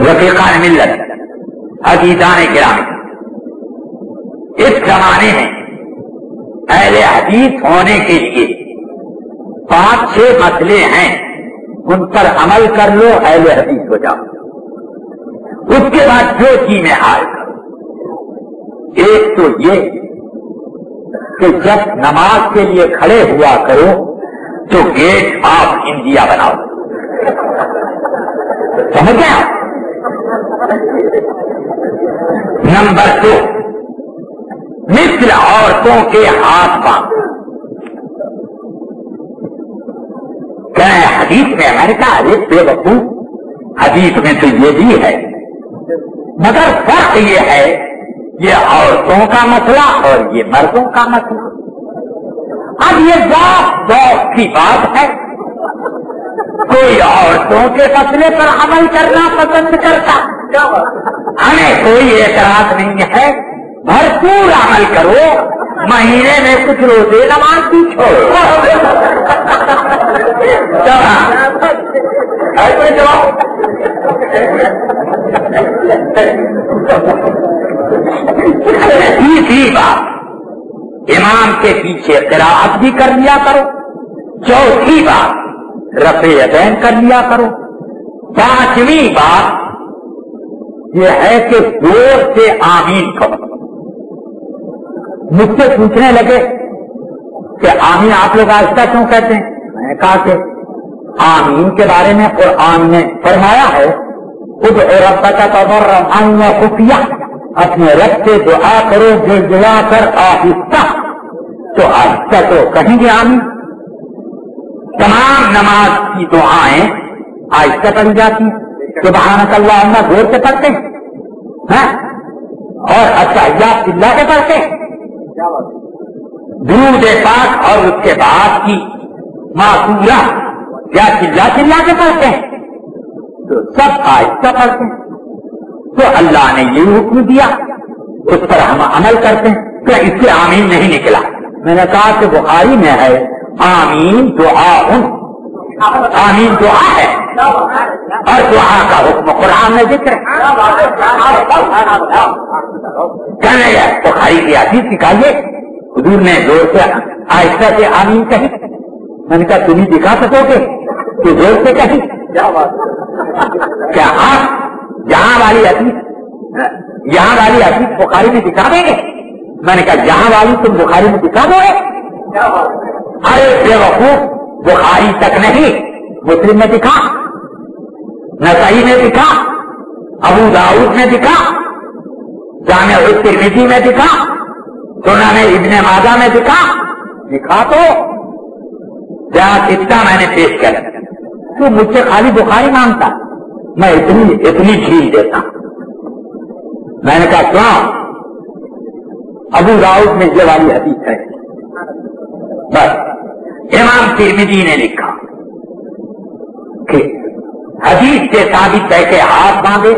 رفیقان ملت، عزیزان گرامی، اس زمانے میں اہل حدیث ہونے کے لیے 5-6 مسئلے ہیں، ان پر عمل کر لو اہل حدیث ہو جاؤ۔ اس کے بعد جو چیز میں حال کرو، ایک تو یہ کہ جب نماز کے لیے کھڑے ہوا کرو تو گیٹ آف انڈیا بناؤ، سمجھ گیا؟ نمبر 2، مثل عورتوں کے ہاتھ باندھ. کیا ہے حدیث میں؟ میں نے کہا ارے بے وقوف، حدیث میں تو یہ بھی ہے، مگر فرق یہ ہے یہ عورتوں کا مسئلہ اور یہ مردوں کا مسئلہ. اب یہ ذات ذوق کی بات ہے، کوئی عورتوں کے مسئلے پر عمل کرنا پسند کرتا، ہمیں کوئی اعتراض نہیں ہے، بھرپور عمل کرو، مہینے میں کچھ روزے نماز بھی چھوڑو. تیسری بات، امام کے پیچھے قراءت بھی کر لیا کرو. چوتھی بات، رفع یدین کر لیا کرو. پانچویں بات یہ ہے کہ زور سے آمین کہو. مجھ سے پوچھنے لگے کہ آمین آپ لوگ آہستہ کیوں کہتے ہیں؟ میں نے کہا کہ آمین کے بارے میں قرآن نے فرمایا ہے ادعو ربک تضرعا وخفیہ، اپنے رب سے دعا کرو گڑگڑا کر آہستہ. تو آہستہ تو کہیں گے آمین. تمام نماز کی دعائیں آہستہ پڑھی جاتی ہیں. سبحانک اللہم زور سے پڑھتے ہیں اور التحیات للہ کے پڑھتے ہیں. درود پاک اور اس کے بعد کی معصورہ یا چلا چلا کے پڑھتے ہیں. تو سب آہستہ پڑھتے ہیں. تو اللہ نے یہ حکم دیا، اس پر ہم عمل کرتے ہیں. کہ اس سے آمین نہیں نکلا. میں نے کہا کہ بخاری میں ہے آمین دعا، آمین دعا ہے اور دعا کا حکم قرآن میں ذکر ہے. کہنے گا بخاری کی حدیث نکالیے، حضور نے زور سے آہستہ سے آمین کہی. میں نے کہا تم ہی دکھا سکو گے کہ زور سے کہی؟ کیا آپ یہاں والی حدیث بخاری میں دکھا دیں گے؟ میں نے کہا یہاں والی تم بخاری میں دکھا دو گے؟ ارے بے وقوف، بخاری تک نہیں، مسلم میں دکھا، نسائی میں دکھا، ابو داؤد میں دکھا، جامع الترمذی میں دکھا، سنن ابن ماجہ میں دکھا تو کیا کتنا میں نے پیش کر. تو مجھ سے خالی بخاری مانگتا، میں اتنی ڈھیل دیتا. میں نے کہا کیوں؟ ابو داؤد میں یہ والی حدیث ہے. بس امام ترمذی نے لکھا کہ حدیث سے ثابت ہے کہ ہاتھ باندھے.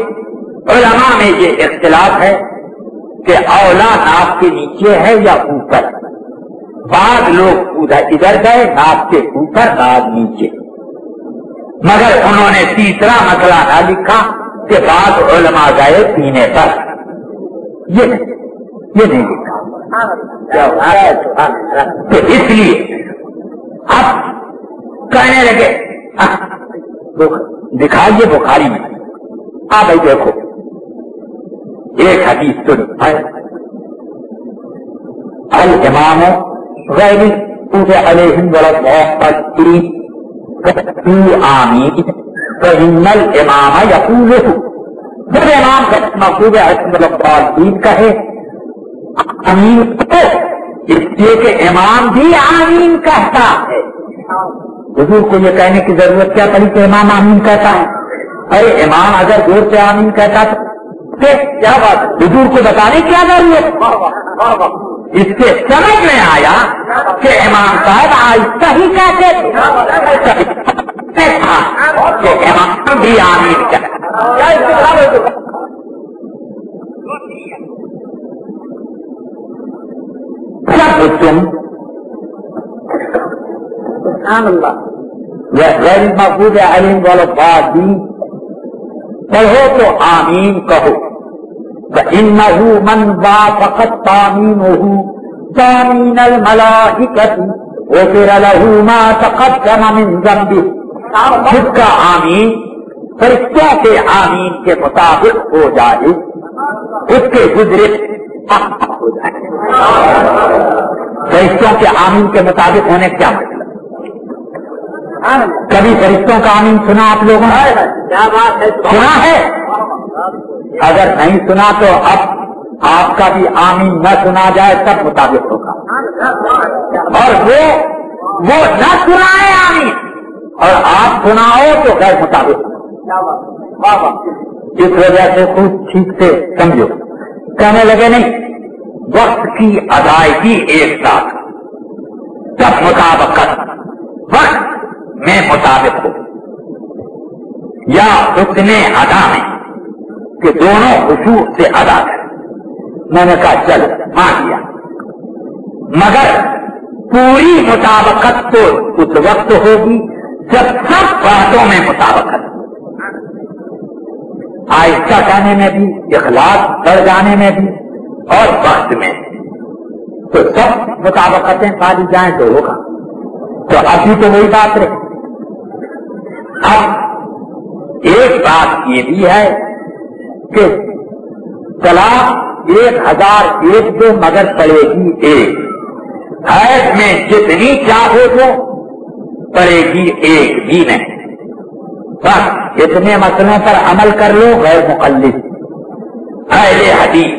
علماء میں یہ اختلاف ہے کہ اولا ناک کے نیچے ہے یا اوپر. بعض لوگ ادھر گئے ناک کے اوپر ناک نیچے، مگر انہوں نے تیسرا مسئلہ نہ لکھا کہ بعض علماء گئے سینے پر. یہ نہیں لکھا. تو اس لیے اب کہنے لگے دکھائیے بخاری میں. بھائی دیکھو ایک حدیث تو الامام غیر مغضوب علیہم والضالین آمین فإن الامام یقول. جب امام مغضوب علیہم والضالین کہے آمین تو اس لیے کہ امام بھی آمین کہتا ہے. حضور کو یہ کہنے کی ضرورت کیا پڑی کہ امام آمین کہتا ہے؟ ارے امام اگر زور سے آمین کہتا تو کیا بات، حضور کو بتانے کیا ضرورت؟ اس سے سمجھ میں آیا کہ امام صاحب آہستہ ہی کہتے تھا کہ امام بھی آمین کہتا. تم غیر مغضوب علیہم والضالین پڑھو تو آمین کہو. فإنه من وافقت تامینه تامین الملائکۃ غفر له ما تقدم من ذنبہ. خود کا آمین فرشتوں کے آمین کے مطابق ہو جائے، اس کے گزرے ہو جائے. فرشتوں کے آمین کے مطابق ہونے کیا مطلب؟ کبھی فرشتوں کا آمین سنا آپ لوگوں نے؟ سنا ہے؟ اگر نہیں سنا تو اب آپ کا بھی آمین نہ سنا جائے تب مطابق ہوگا، اور وہ نہ سنائے آمین اور آپ سناؤ تو غیر مطابق ہوگا۔ اس وجہ سے خود ٹھیک سے سمجھو۔ کہنے لگے نہیں، وقت کی ادائیگی ایک ساتھ جب مطابقت وقت میں مطابق ہو یا حسن ادا میں کہ دونوں خشوع سے ادا کریں۔ میں نے کہا چل مان لیا، مگر پوری مطابقت تو اس وقت ہوگی جب سب باتوں میں مطابقت، آہستہ کہنے میں بھی، اخلاص بڑھ جانے میں بھی اور وقت میں، تو سب مطابقتیں پالی جائیں تو ہوگا۔ تو ابھی تو وہی بات رہے۔ اب ایک بات یہ بھی ہے کہ طلاق 1001 جو مگر پڑے گی ایک، حیض میں جتنی چاہو تو پڑے گی ایک بھی نہیں۔ بس اتنے مسئلوں پر عمل کر لو غیر مقلد اہل حدیث۔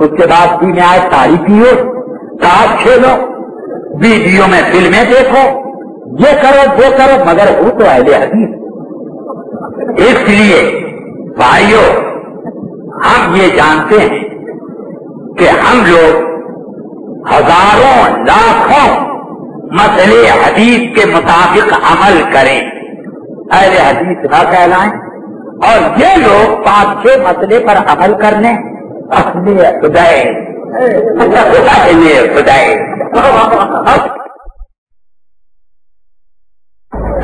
اس کے بعد بھی میں آج تاریخی ہو، تاش کھیلو، ویڈیو میں فلمیں دیکھو، یہ کرو وہ کرو، مگر وہ تو اہل حدیث۔ اس لیے بھائیو، ہم یہ جانتے ہیں کہ ہم لوگ ہزاروں لاکھوں مسئلے حدیث کے مطابق عمل کریں، اہل حدیث نہ کہلائیں، اور یہ لوگ 5-6 مسئلے پر عمل کرنے اہل خدائے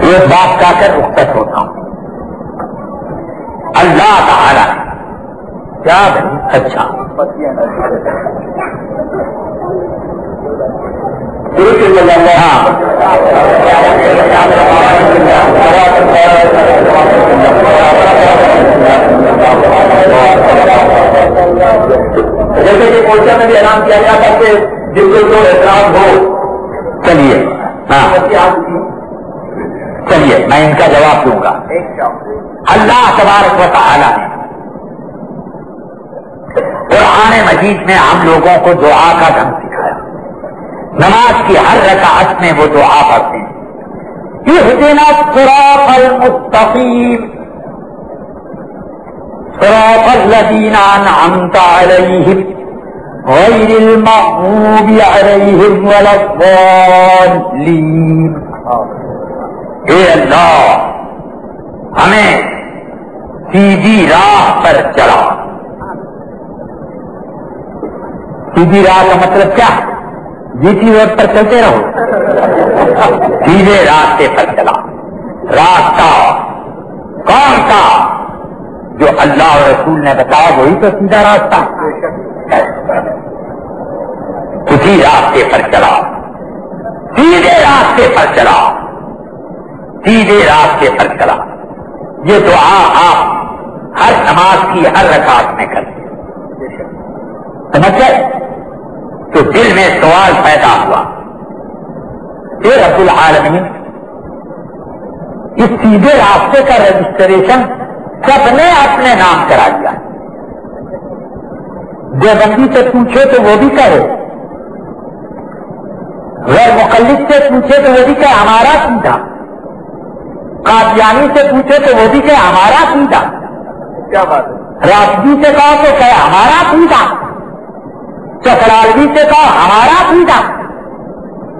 یہ بات کہہ کر رخصت ہوتا ہوں۔ اللہ تعالی کیا اچھا جیسے کہ مورچہ میں بھی اعلان کیا گیا تھا کہ جن کو اعتراض ہو، چلیے چلیے میں ان کا جواب دوں گا۔ اللہ تبارک و تعالی نے قرآن مجید میں ہم لوگوں کو دعا کا ڈھنگ سکھایا۔ نماز کی ہر رکعت میں وہ دعا پڑھتے ہیں، اہدنا الصراط المستقیم صراط الذین انعمت علیہم غیر المغضوب علیہم ولا الضالین۔ اے اللہ ہمیں سیدھی راہ پر چلا۔ سیدھی راہ کا مطلب کیا؟ جیتی روڈ پر چلتے رہو، سیدھے راستے پر چلا۔ راستہ کون سا؟ جو اللہ اور رسول نے بتایا وہی تو سیدھا راستہ۔ اسی راستے پر چلا، سیدھے راستے پر چلا، سیدھے راستے پر چلا۔ یہ دعا آپ ہر نماز کی ہر رکعت میں کرتے سمجھ گئے؟ تو دل میں سوال پیدا ہوا، اے رب العالمین، اس سیدھے راستے کا رجسٹریشن سب نے اپنے نام کرا دیا۔ دیوبندی سے پوچھے تو وہ بھی کہے، غیر مقلد سے پوچھے تو وہ بھی کہے ہمارا سیدھا، قادیانی سے پوچھے تو وہ بھی کہے ہمارا سیدھا، کیا بات ہے، رافضی سے کہا تو کہے ہمارا سیدھا، چکرالوی سے کہا ہمارا سیدھا۔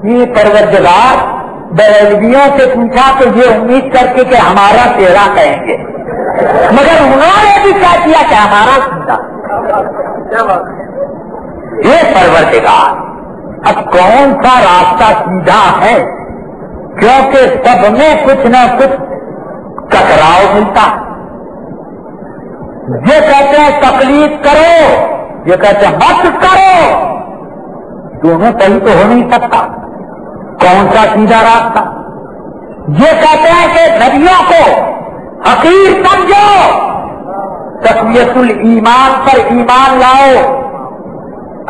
یہ پروردگار بریلویوں سے پوچھا تو یہ امید کر کے کہ ہمارا تیرا کہیں گے، مگر انہوں نے بھی کیا کیا کہ ہمارا سیدھا۔ یہ پروردگار اب کون سا راستہ سیدھا ہے؟ کیونکہ سب میں کچھ نہ کچھ ٹکراؤ ملتا۔ یہ کہتے ہیں تقلید کرو، یہ کہتے ہیں مت کرو، دونوں صحیح تو ہو نہیں سکتا۔ کون سا سیدھا راستہ؟ یہ کہتے ہیں کہ نبیوں کو حقیر سمجھو، تقویت الایمان پر ایمان لاؤ،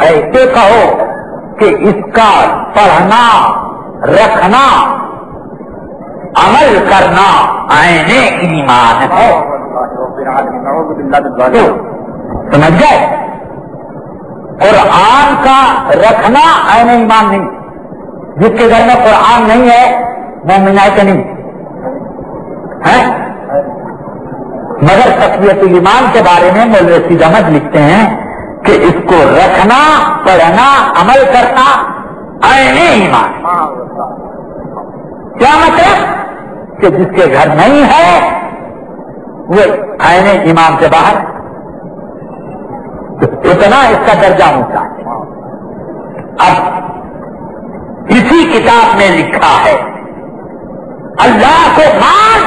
ایسے کہو کہ اس کا پڑھنا، رکھنا، عمل کرنا عین ایمان ہے۔ سمجھ گئے؟ قرآن کا رکھنا عین ایمان نہیں. جس کے گھر میں قرآن نہیں ہے مومن ہے کہ نہیں ہے؟ مگر تقویت الایمان کے بارے میں مولوی رشید احمد لکھتے ہیں کہ اس کو رکھنا، پڑھنا، عمل کرنا عین ایمان. کیا مطلب؟ کہ جس کے گھر نہیں ہے وہ عین ایمان سے باہر. اتنا اس کا درجہ اونچا ہے. اب اسی کتاب میں لکھا ہے اللہ کو مان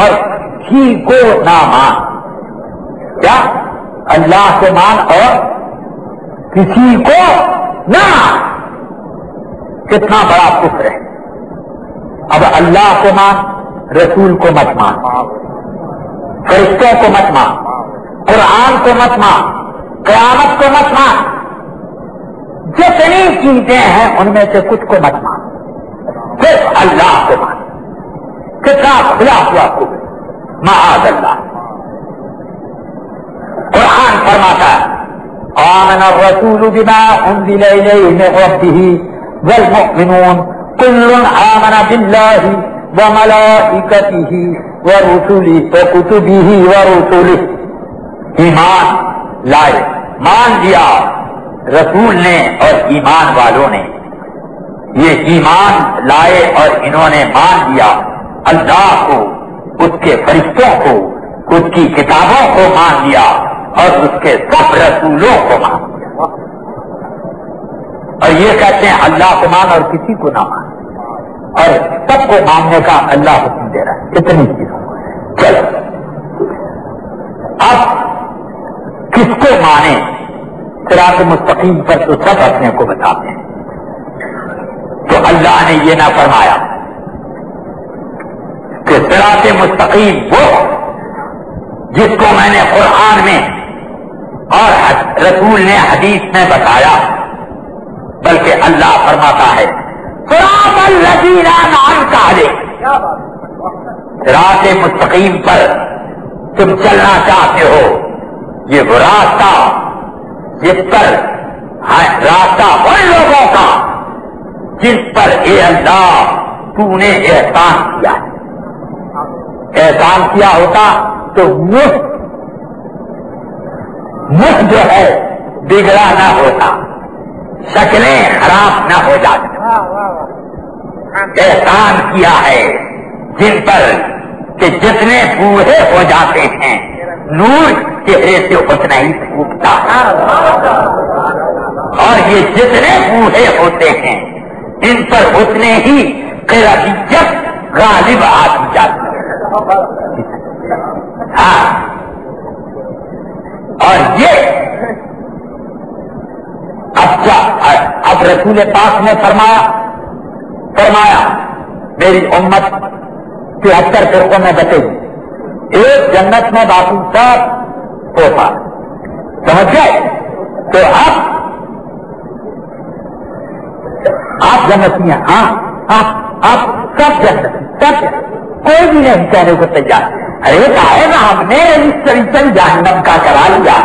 اور کسی کو نہ مان. کیا؟ اللہ کو مان اور کسی کو نہ مان. کتنا بڑا کفر ہے. اب اللہ کو مان، رسول کو مت مان، فرشتوں کو مت مان، قرآن کو مت مان، قیامت کو مت مان. جتنی چیزیں ہیں ان میں سے کچھ کو مت مان، صرف اللہ کو مان. کتنا کھلا ہوا کفر. معاذ اللہ. قرآن فرماتا ہے آمن الرسول بما انزل الیہ من ربہ والمؤمنون کل آمن باللہ وملائکتہ ورسلہ وکتبہ ورسلہ. ایمان لائے، مان لیا رسول نے اور ایمان والوں نے. یہ ایمان لائے اور انہوں نے مان لیا اللہ کو، اس کے فرشتوں کو، اس کی کتابوں کو مان لیا اور اس کے سب رسولوں کو مان لیا. اور یہ کہتے ہیں اللہ کو مان اور کسی کو نہ مان، اور سب کو ماننے کا اللہ حکم دے رہا ہے. اتنی چیزوں. چلو اب کس کو مانے؟ صراط مستقیم پر تو سب اپنے کو بتاتے ہیں. تو اللہ نے یہ نہ فرمایا کہ صراط مستقیم وہ جس کو میں نے قرآن میں اور رسول نے حدیث میں بتایا، بلکہ اللہ فرماتا ہے صراط الذین انعمت علیہم. صراط مستقیم پر تم چلنا چاہتے ہو، یہ وہ راستہ جس پر راستہ ان لوگوں کا جس پر اے اللہ تو نے احسان کیا. احسان کیا ہوتا تو مجھ جو ہے بگڑا نہ ہوتا، شکلیں خراب نہ ہو جاتی. احسان کیا ہے جن پر کہ جتنے بوڑھے ہو جاتے ہیں نور چہرے سے اتنا ہی پھوٹتا ہے، اور یہ جتنے بوڑھے ہوتے ہیں ان پر اتنے ہی قیادیت غالب آتی جاتی ہے. ہاں، اور یہ اب رسول پاک نے فرمایا میری امت 73 فرقوں میں بٹے گی، ایک جنت میں باقی سب ہوتا. سمجھ گئے؟ تو آپ جنتی ہیں. ہاں آپ سب جنتی، سب کوئی بھی نہیں کہنے کو تیار. ارے کہے نا ہم نے اس طریقے جہنم کا کرا لیا،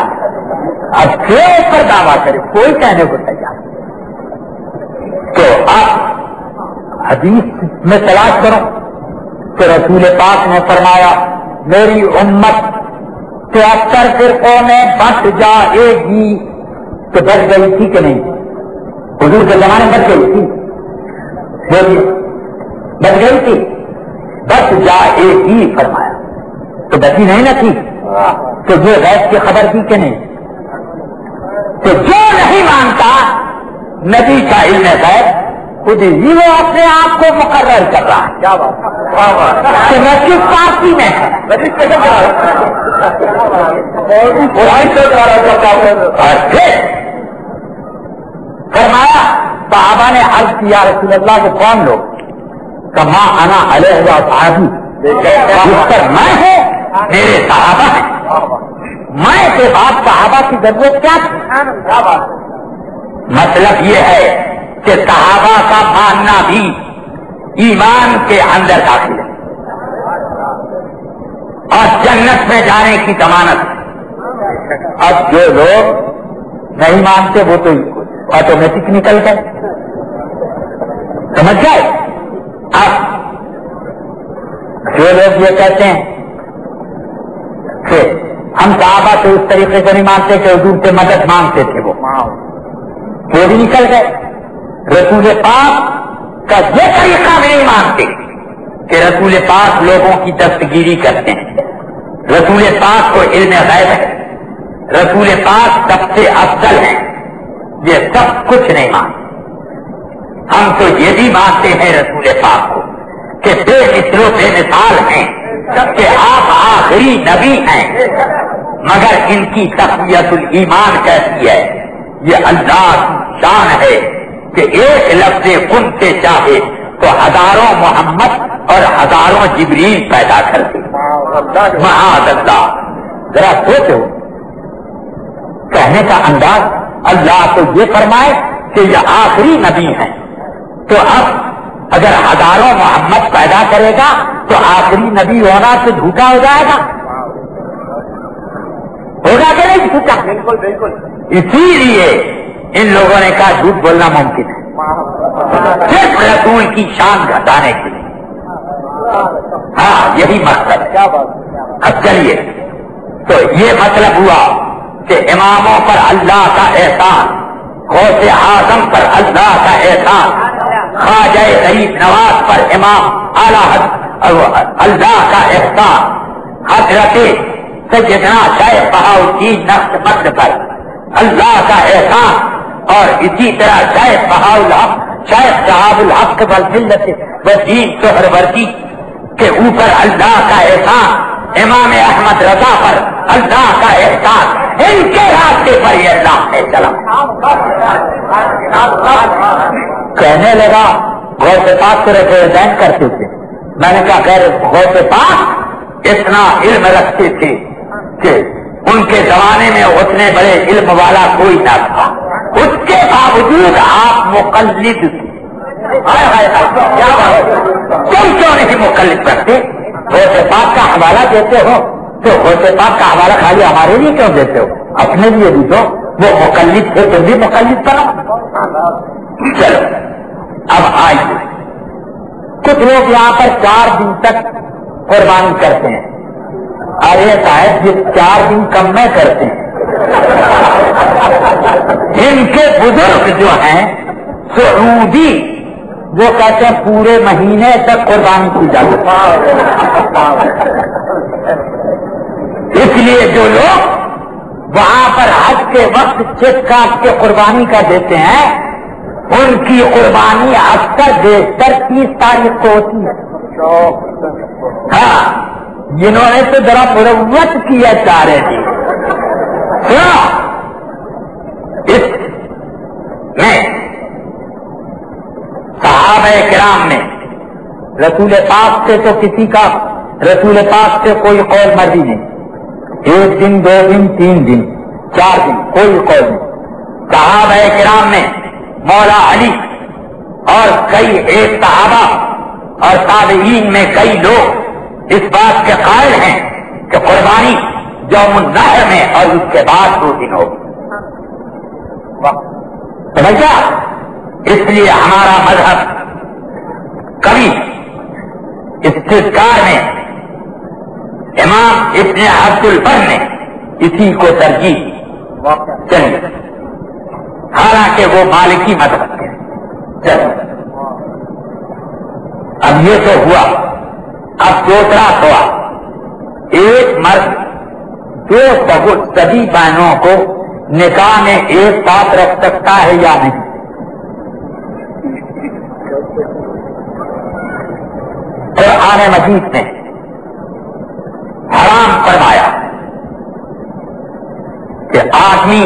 اب کیوں پر دعویٰ کرے؟ کوئی کہنے کو تیار. تو آپ حدیث میں تلاش کرو کہ رسول پاک نے فرمایا میری امت 73 فرقوں میں بٹ جائے گی. تو بچ گئی تھی کہ نہیں؟ حضور کے زمانے میں بچ گئی تھی، بچ گئی تھی، بچ جائے گی فرمایا. تو بچی نہیں نہ تھی. تو جو غیب کی خبر تھی کہ نہیں؟ تو جو نہیں مانتا نبی کا علم غیب خود ہی وہ اپنے آپ کو مقرر کر رہا ہے. کیا بات کہ میں کس پارٹی میں فرمایا. صحابہ نے عرض کیا رسول اللہ کو کون لوگ؟ کما انا علیہ صحابی، جس پر میں ہوں میرے صحابہ ہیں. میں کے بعد صحابہ کی ضرورت کیا تھی؟ مطلب یہ ہے کہ صحابہ کا ماننا بھی ایمان کے اندر داخل ہے اور جنت میں جانے کی ضمانت. اب جو لوگ نہیں مانتے وہ تو آٹومیٹک نکل گئے، سمجھ گئے؟ اب جو لوگ یہ کہتے ہیں کہ ہم صحابہ سے اس طریقے سے نہیں مانتے کہ حضور سے مدد مانگتے تھے، وہ بھی نکل گئے۔ رسول پاک کا یہ طریقہ نہیں مانتے کہ رسول پاک لوگوں کی دستگیری کرتے ہیں، رسول پاک کو علم غیب ہے، رسول پاک سب سے افضل ہے، یہ سب کچھ نہیں مانتے۔ ہم تو یہ بھی مانتے ہیں رسول پاک کو کہ بے مثل و بے مثال ہیں، کہ آپ آخری نبی ہیں، مگر ان کی تقویت الایمان کیسی ہے؟ یہ اللہ کی شان ہے کہ ایک لفظ کن سے چاہے تو ہزاروں محمد اور ہزاروں جبریل پیدا کر دے۔ معاذ اللہ، ذرا سوچو کہنے کا انداز، اللہ تو یہ فرمائے کہ یہ آخری نبی ہیں، تو اب اگر ہزاروں محمد پیدا کرے گا تو آخری نبی ہونا تو جھوٹا ہو جائے گا، ہوگا کہ نہیں جھوٹا؟ بالکل بالکل۔ اسی لیے ان لوگوں نے کہا جھوٹ بولنا ممکن ہے، صرف رسول کی شان گھٹانے کے لیے۔ ہاں یہی مقصد ہے۔ اب چلیے، تو یہ مطلب ہوا کہ اماموں پر اللہ کا احسان، غوث اعظم پر اللہ کا احسان، خواجہ غریب نواز پر امام اعلیٰ اللہ کا احسان، حضرت سیدنا شیخ بہاؤالدین نقشبند پر اللہ کا احسان، اور اسی طرح شیخ بہاؤالحق، شیخ شہاب الحق والملت والدین سہروردی کے اوپر اللہ کا احسان، امام احمد رضا پر اللہ کا احسان، ان کے راستے پر یہ اللہ ہے چلا۔ کہنے لگا غوث پاک کو ریپرزینٹ کرتے تھے، میں نے کہا خیر غوث پاک اتنا علم رکھتے تھے کہ ان کے زمانے میں اتنے بڑے علم والا کوئی نہ تھا، اس کے باوجود آپ مقلد تھے۔ تم کیوں نہیں مقلد کرتے؟ غوث پاک کا حوالہ دیتے ہو تو غوث پاک کا حوالہ خالی ہمارے لیے کیوں دیتے ہو؟ اپنے لیے بھی دو، وہ مقلد تھے تم بھی مقلد کرو۔ چلو اب آئیے، کچھ لوگ یہاں پر 4 دن تک قربانی کرتے ہیں، ارے صاحب یہ 4 دن کم میں کرتے ہیں، ان کے بزرگ جو ہیں سعودی وہ کہتے ہیں پورے مہینے تک قربانی کی جاتی ہے۔ اس لیے جو لوگ وہاں پر حج کے وقت چیک کاٹ کے قربانی کا دیتے ہیں، ان کی قربانی اکثر بیشتر 30 تاریخ کو ہوتی ہے۔ ہاں جنہوں نے تو ذرا مروت کیا چاہ رہے تھے، اس میں صحابہ کرام میں رسول پاک سے تو کسی کا رسول پاک سے کوئی قول مرضی نہیں، 1 دن 2 دن 3 دن 4 دن کوئی قول نہیں۔ صحابہ کرام میں مولا علی اور کئی ایک صحابہ اور تابعین میں کئی لوگ اس بات کے قائل ہیں کہ قربانی یوم النحر میں اور اس کے بعد 2 دن ہوگی۔ سمجھا؟ اس لیے ہمارا مذہب کبھی استذکار میں امام ابن عبد البر نے اسی کو ترجیح چلی، حالانکہ وہ مالکی مذہب ہے۔ چلو اب یہ تو ہوا، اب دوسرا سوال، ایک مرد 2 سبھی بہنوں کو نکاح میں ایک ساتھ رکھ سکتا ہے یا نہیں؟ قرآن مجید نے حرام فرمایا کہ آدمی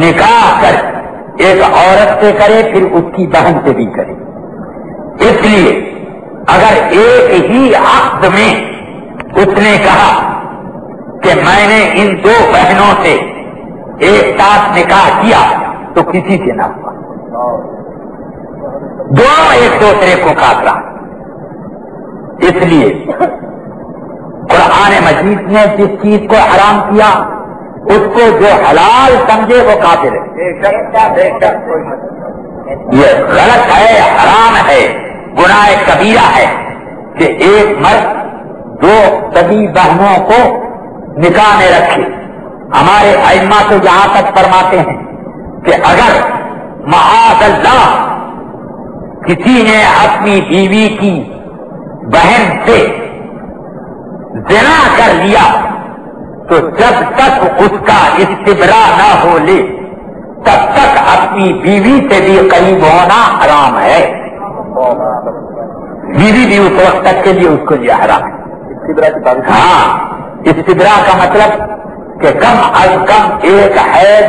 نکاح کر ایک عورت سے کرے پھر اس کی بہن سے بھی کرے۔ اس لیے اگر ایک ہی عقد میں اس نے کہا کہ میں نے ان 2 بہنوں سے ایک ساتھ نکاح کیا تو کسی سے نہ ہوا، دونوں ایک دوسرے کو کاٹا۔ اس لیے قرآن مجید نے جس چیز کو حرام کیا اس کو جو حلال سمجھے وہ کافر ہے. یہ غلط ہے، حرام ہے، گناہ کبیرہ ہے کہ ایک مرد دو سگی بہنوں کو نکاح میں رکھے. ہمارے ائمہ تو یہاں تک فرماتے ہیں کہ اگر معاذ اللہ کسی نے اپنی بیوی کی بہن سے زنا کر لیا تو جب تک اس کا استبراء نہ ہو لے تب تک اپنی بیوی سے بھی قریب ہونا حرام ہے. بیوی بھی اس وقت تک کے لیے اس کو یہ حرام ہے. ہاں، استبراء کا مطلب کہ کم از کم ایک حیض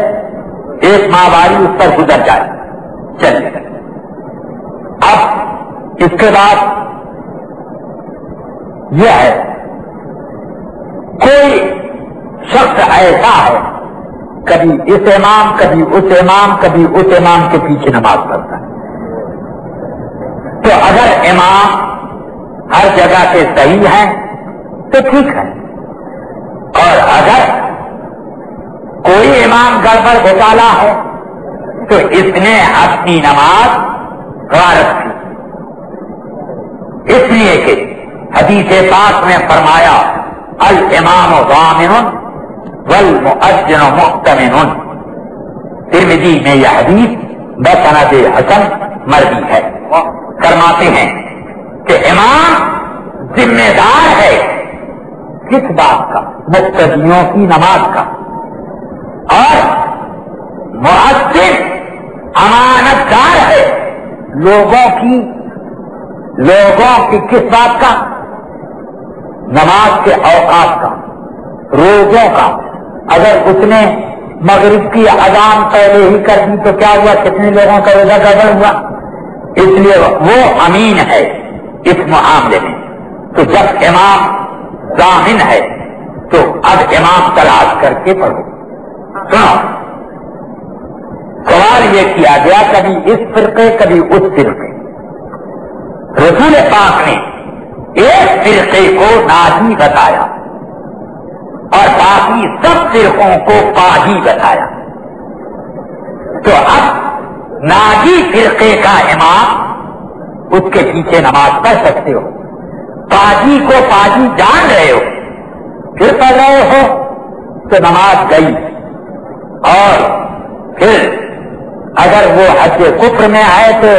ایک ماہواری اس پر گزر جائے. چلیے اب اس کے بعد یہ ہے کوئی شخص ایسا ہے کبھی اس امام کبھی اس امام کبھی اس امام کے پیچھے نماز پڑھتا ہے. تو اگر امام ہر جگہ سے صحیح ہے تو ٹھیک ہے، اور اگر کوئی امام گڑبڑ گھوٹالا ہے تو اس نے اپنی نماز غارت کی. اس لیے کہ حدیث پاک میں فرمایا الامام ضامن والمؤذن مؤتمن. ترمذی میں یہ حدیث بسند حسن مروی ہے. فرماتے ہیں کہ امام ذمہ دار ہے کس بات کا؟ مقتدیوں کی نماز کا. اور مؤذن امانت دار ہے لوگوں کی کس بات کا؟ نماز کے اوقات کا، روزوں کا. اگر اس نے مغرب کی اذان پہلے ہی کر دی تو کیا ہوا؟ کتنے لوگوں کا روزہ گڑبڑ ہوا. اس لیے وہ امین ہے اس معاملے میں. تو جب امام ضامن ہے تو اب امام تلاش کر کے پڑھو. سنو، سوال یہ کیا گیا کبھی اس فرقے کبھی اس فرقے. رسول پاک نے ایک فرقے کو ناجی بتایا اور باقی سب فرقوں کو پاجی بتایا. تو اب ناجی فرقے کا امام اس کے پیچھے نماز پڑھ سکتے ہو. پاجی کو پاجی جان رہے ہو پھر پڑھ رہے ہو تو نماز گئی. اور پھر اگر وہ حد کفر میں آئے تو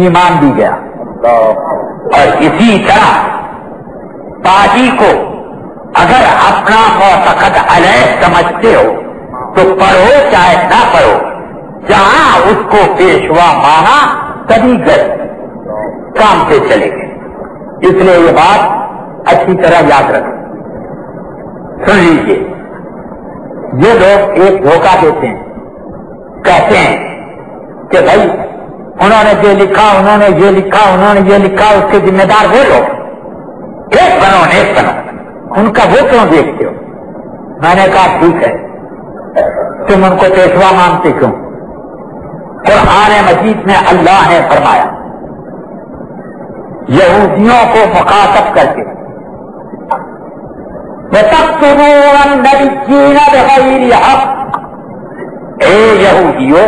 ایمان بھی گیا. اور اسی طرح پاجی کو اگر اپنا معتقد علیہ سمجھتے ہو تو پڑھو چاہے نہ پڑھو، جہاں اس کو پیشوا مانا تبھی گئے کام سے چلے گئے. اس لیے یہ بات اچھی طرح یاد رکھیں. سن لیجیے، یہ لوگ ایک دھوکہ دیتے ہیں، کہتے ہیں کہ بھائی انہوں نے جو لکھا، انہوں نے یہ لکھا، انہوں نے یہ لکھا، اس کے ذمہ دار وہ لوگ. ایک بنو نیک بنو، ان کا وہ کیوں دیکھتے ہو؟ میں نے کہا ٹھیک ہے، تم ان کو پیشوا مانتے کیوں؟ قرآن مجید میں اللہ نے فرمایا یہودیوں کو مخاطب کر کے وَتَقْتُلُونَ النَّبِيِّينَ بِغَيْرِ حَقٍّ، اے یہودیوں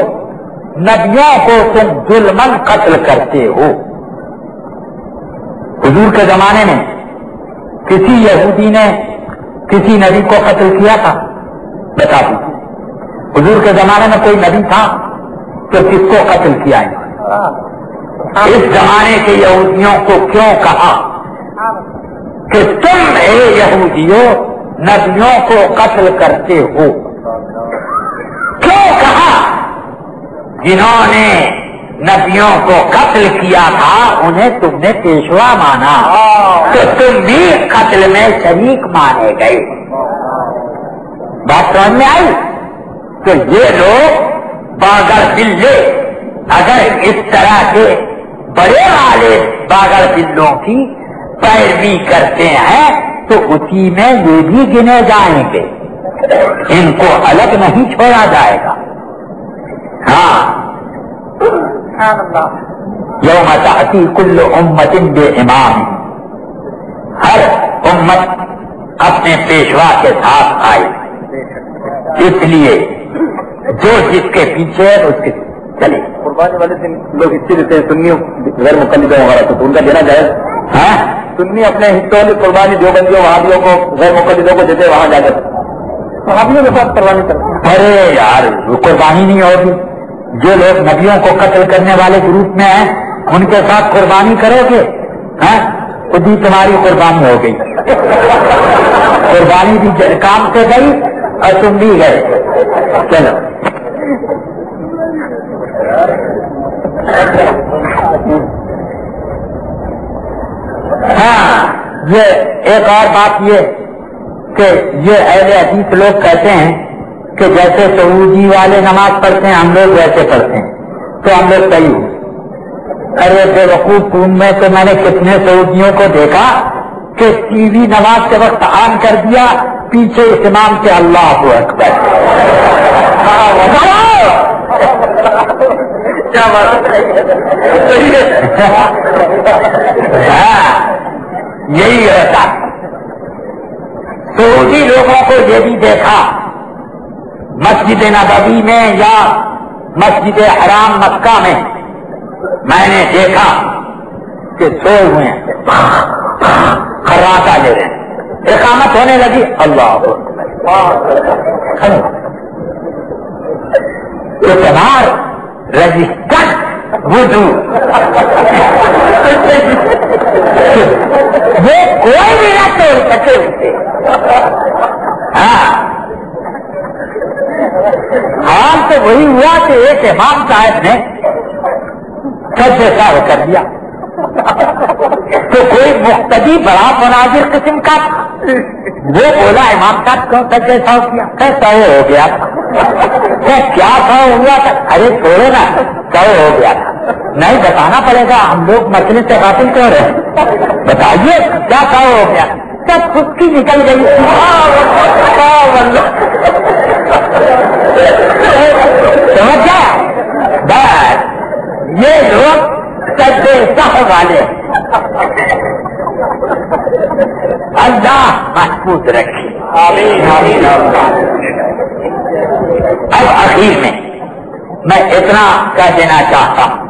نبیوں کو تم ظلماً قتل کرتے ہو. حضور کے زمانے میں کسی یہودی نے کسی نبی کو قتل کیا تھا؟ بتا دیجیے. حضور کے زمانے میں کوئی نبی تھا تو کس کو قتل کیا ہے؟ اس زمانے کے یہودیوں کو کیوں کہا کہ تم اے یہودیوں نبیوں کو قتل کرتے ہو؟ کیوں کہا؟ جنہوں نے نبیوں کو قتل کیا تھا انہیں تم نے پیشوا مانا تو تم بھی قتل میں شریک مانے گئے. بات سمجھ میں آئی؟ تو یہ لوگ باگر بلے اگر اس طرح کے بڑے والے باگر بلوں کی پیروی کرتے ہیں تو اسی میں یہ بھی گنے جائیں گے، ان کو الگ نہیں چھوڑا جائے گا. ہاں، یوم تأتی کل امت بامام، ہر امت اپنے پیشوا کے ساتھ آئی. اس لیے جو جس کے پیچھے ہے اس کے چلے. قربانی والے دن لوگ حصے دیتے ہیں سنیوں غیر مقلدوں وغیرہ تو ان کا دینا جائز. ہاں سنی اپنے حصوں کی قربانی دیوبندیوں وہابیوں کو غیر مقلدوں کو دیتے وہاں جا کر وہابیوں کے ساتھ قربانی کرتے ہیں. ارے یار وہ قربانی نہیں ہوگی. جو لوگ نبیوں کو قتل کرنے والے گروپ میں ہیں ان کے ساتھ قربانی کرو گے ہاں خود ہی تمہاری قربانی ہو گئی. قربانی بھی کام سے گئی اور تم بھی گئے. چلو ہاں یہ ایک اور بات یہ کہ یہ اہل حدیث لوگ کہتے ہیں کہ جیسے سعودی والے نماز پڑھتے ہیں ہم لوگ ویسے پڑھتے ہیں تو ہم لوگ صحیح ہیں. ارے بے وقوف قوم میں تو میں نے کتنے سعودیوں کو دیکھا کہ ٹی وی نماز کے وقت آن کر دیا پیچھے امام کے اللہ اکبر. کیا بات یہی رہتا. سعودی لوگوں کو یہ بھی دیکھا مسجد نبوی میں یا مسجد حرام مکہ میں میں نے دیکھا کہ سوئے ہوئے ہیں خراٹا لے رہے ہیں. اقامت ہونے لگی اللہ تمہار رجسٹر وضو وہ کوئی بھی نہ توڑ سکے اسے. ہاں حال تو وہی ہوا کہ ایک امام صاحب نے سب جیسا ہو کر دیا تو کوئی مقتدی بڑا مناظر قسم کا وہ بولا امام صاحب کیوں سب جیسا ہو کیا؟ کیسا ہو گیا تھا؟ کیا سو ہوا تھا؟ ارے چھوڑو نا سو ہو گیا تھا. نہیں بتانا پڑے گا ہم لوگ مسئلے سے غافل کیوں رہے. بتائیے کیا سو ہو گیا؟ سب خود کی نکل گئی. سمجھا بس یہ لوگ سجدے سہو والے اللہ محفوظ رکھے. اب اخیر میں اتنا کہہ دینا چاہتا ہوں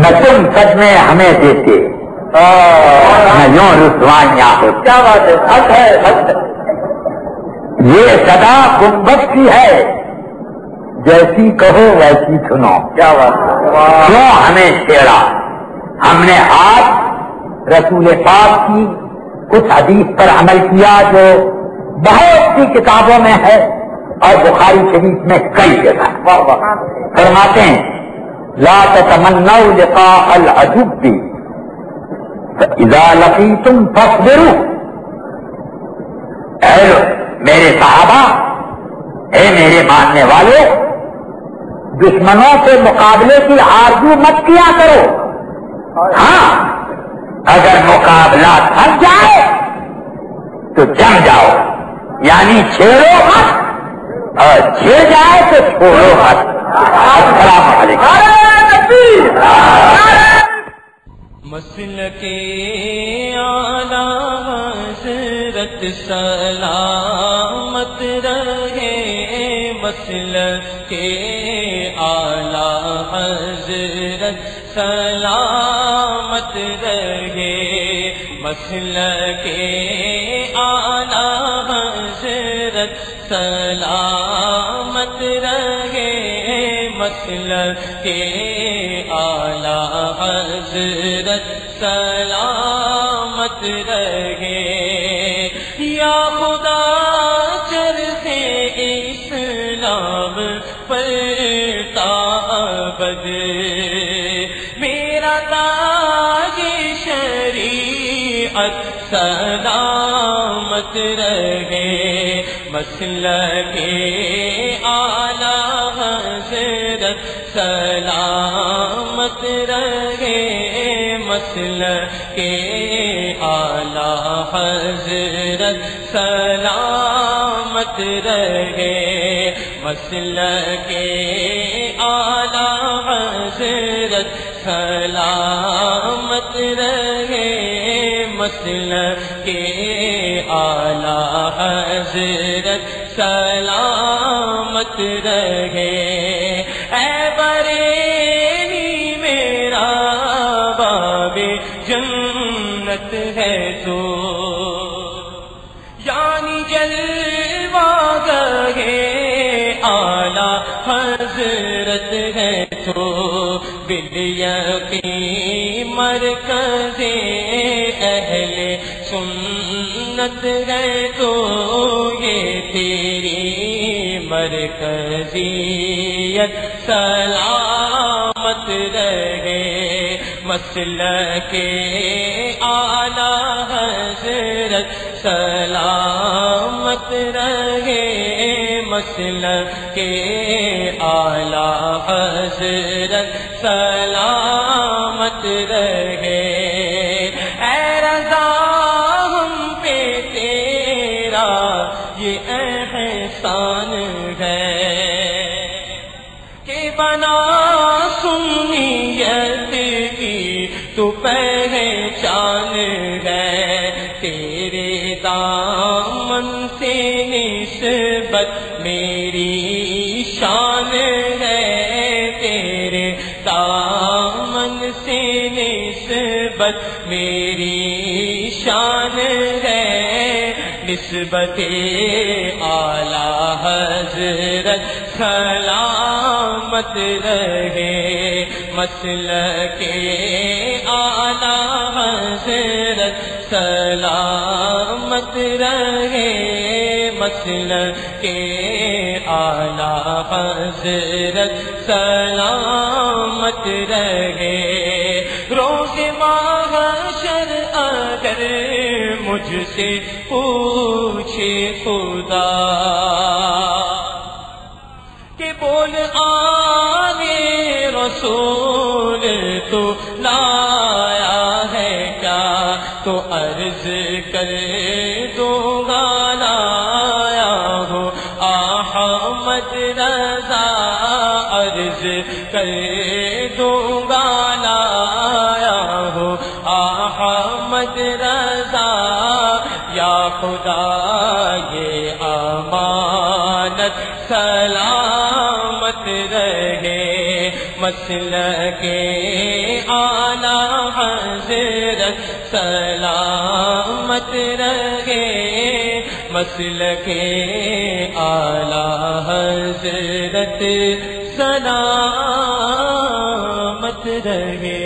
نہ تم سچ میں ہمیں دیتے نہ یوں رسوائیاں ہو. کیا بات ہے. حق ہے حق ہے. یہ صدا گنبد کی ہے جیسی کہو ویسی سنو. کیا بات ہے. کیوں ہمیں چھیڑا؟ ہم نے آج رسول پاک کی کچھ حدیث پر عمل کیا جو بہت سی کتابوں میں ہے اور بخاری شریف میں کئی جگہ. فرماتے ہیں لا تتمنوا لقاء العدو فاذا لقيتم فاصبروا. اے میرے صحابہ اے میرے ماننے والے دشمنوں سے مقابلے کی آرزو مت کیا کرو. ہاں اگر مقابلہ تھک جائے تو جم جاؤ یعنی چھیڑو مت اور چھیڑ جائے تو چھوڑو مت. السلام علیکم. مسلک اعلی حضرت سلامت رہے. مسلک اعلی حضرت سلامت رہے. مسلک اعلی حضرت سلامت رہے. مسلک اعلی حضرت سلامت رہے. یا خدا چرخے اسلام پر تابد میرا تاج شریعت سلامت رہے. مسلک اعلی حضرت سلامت رہے. مسلک اعلی حضرت سلامت رہے. مسلک اعلی حضرت سلامت رہے. مسلک کے اعلی حضرت سلامت رہے. اے بریلی میرا باب جنت ہے تو، یعنی جلوہ گاہ اعلی حضرت ہے تو، بالیقین مرکز اہل سنت ہے تو، یہ تیری مرکزیت سلامت رہے. مسلک اعلی حضرت سلامت رہے. مسلک اعلی حضرت سلامت رہے. اے رضا ہم پہ تیرا یہ احسان ہے کہ بنا سنیت کی تو پہچان ہے. تیرے دامن سے نسبت میری شان ہے. تیرے دامن سے نسبت میری شان ہے. نسبت اعلی حضرت سلامت رہے. مسلک اعلی حضرت سلامت رہے. مسلک اعلی حضرت سلامت رہے. روز محشر اگر مجھ سے پوچھے خدا کہ بول آنے رسول تو لایا ہے کیا، تو عرض کر دوں گا لایا ہوں احمد رضا. عرض کر دوں گا لایا ہوں احمد رضا. یا خدا یہ امانت سلامت رہے. مسلک اعلی حضرت سلامت رہے. مسلک اعلی حضرت سلامت رہے.